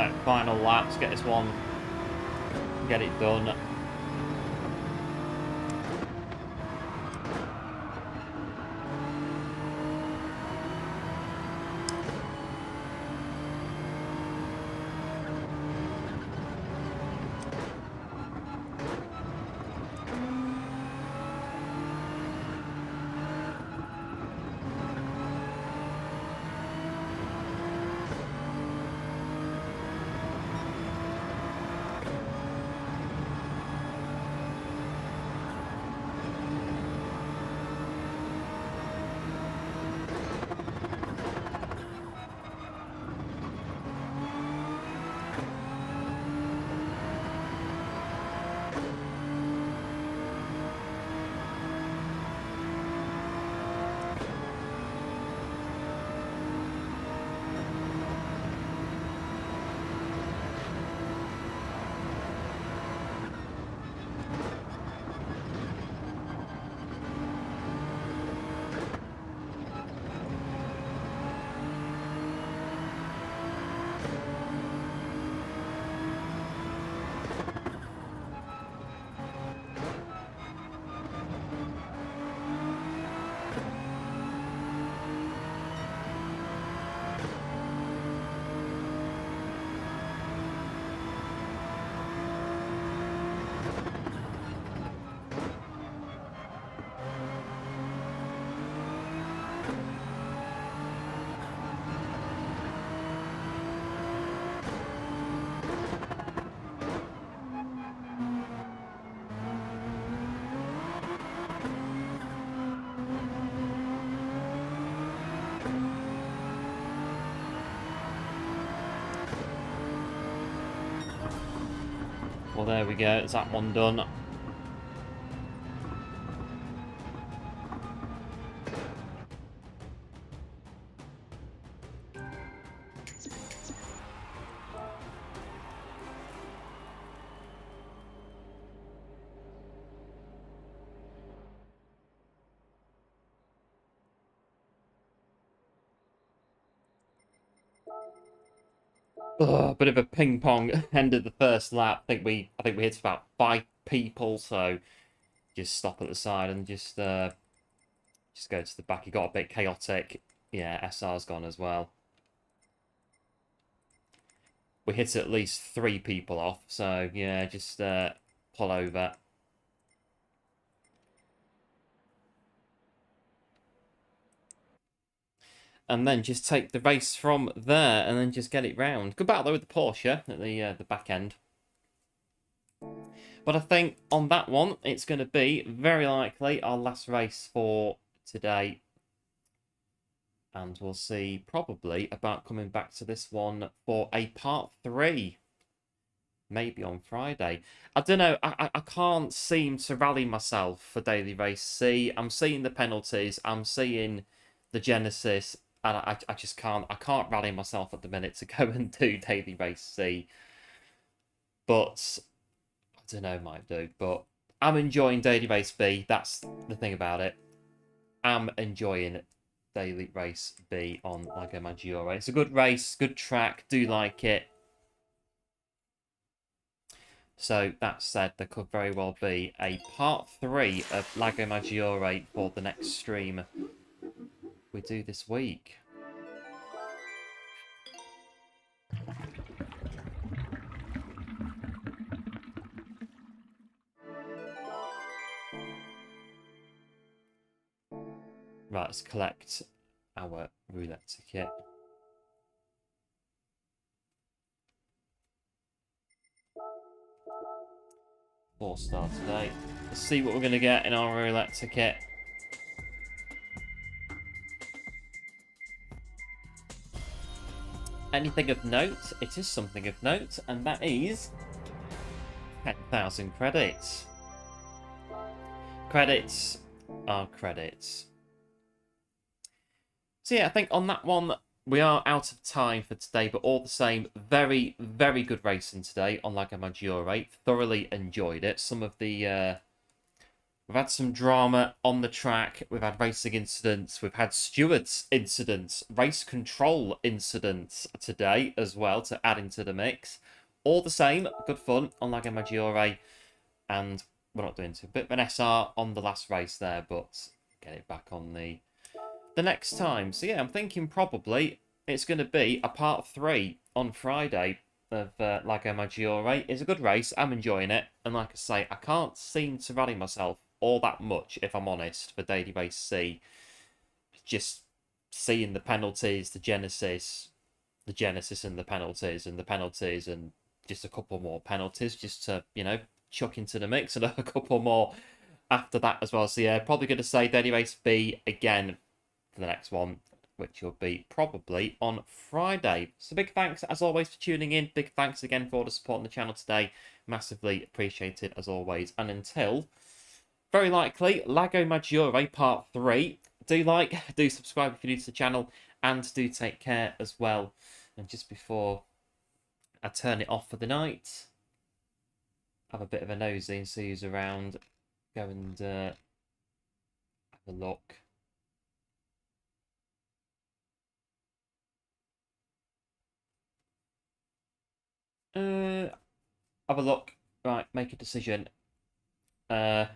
Right, final lap. Let's get this one, get it done. Well, there we go. It's that one done. Ugh, bit of a ping pong end of the first lap. I think we hit about 5 people, so just stop at the side and just go to the back. It got a bit chaotic. Yeah, SR's gone as well. We hit at least 3 people off, so yeah, just pull over. And then just take the race from there, and then just get it round. Good battle though with the Porsche at the back end. But I think on that one, it's going to be very likely our last race for today. And we'll see probably about coming back to this one for a part 3. Maybe on Friday. I don't know. I can't seem to rally myself for Daily Race C. I'm seeing the penalties. I'm seeing the Genesis. And I just can't. I can't rally myself at the minute to go and do Daily Race C. But I don't know, might do. But I'm enjoying Daily Race B. That's the thing about it. I'm enjoying Daily Race B on Lago Maggiore. It's a good race, good track. Do like it. So that said, there could very well be a part 3 of Lago Maggiore for the next stream we do this week. Right, let's collect our roulette ticket. Four-star today. Let's see what we're going to get in our roulette ticket. Anything of note? It is something of note, and that is 10,000 credits. Credits are credits. So yeah, I think on that one, we are out of time for today, but all the same, very, very good racing today on Lago Maggiore. Thoroughly enjoyed it. Some of the We've had some drama on the track. We've had racing incidents. We've had stewards incidents, race control incidents today as well to add into the mix. All the same, good fun on Lago Maggiore. And we're not doing too bit of an SR on the last race there, but get it back on the next time. So yeah, I'm thinking probably it's going to be a part 3 on Friday of Lago Maggiore. It's a good race. I'm enjoying it. And like I say, I can't seem to rally myself all that much, if I'm honest, for Daily Race C. Just seeing the penalties, the Genesis and the penalties, and just a couple more penalties just to, you know, chuck into the mix, and a couple more after that as well. So yeah, probably going to say Daily Race B again for the next one, which will be probably on Friday. So big thanks as always for tuning in. Big thanks again for all the support on the channel today. Massively appreciated as always. And until very likely Lago Maggiore part 3, do subscribe if you're new to the channel, and do take care as well. And just before I turn it off for the night, have a bit of a nosy and see who's around. Go and have a look. Have a look. Right, make a decision. I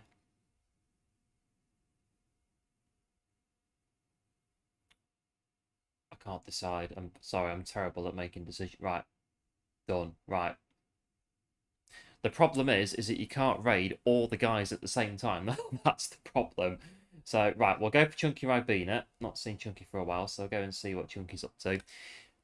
can't decide. I'm sorry, I'm terrible at making decisions. Right, done. Right. The problem is that you can't raid all the guys at the same time. That's the problem. So, right, we'll go for Chunky Ribena. Not seen Chunky for a while, so I'll go and see what Chunky's up to.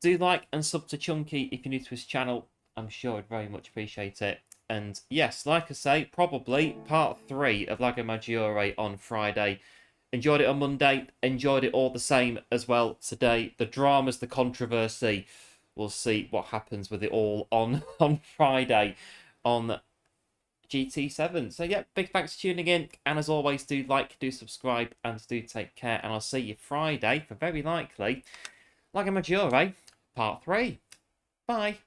Do like and sub to Chunky if you're new to his channel. I'm sure I'd very much appreciate it. And yes, like I say, probably part 3 of Lago Maggiore on Friday. Enjoyed it on Monday. Enjoyed it all the same as well today. The dramas, the controversy. We'll see what happens with it all on Friday on GT7. So yeah, big thanks for tuning in. And as always, do like, do subscribe, and do take care. And I'll see you Friday for very likely Lago Maggiore part 3. Bye.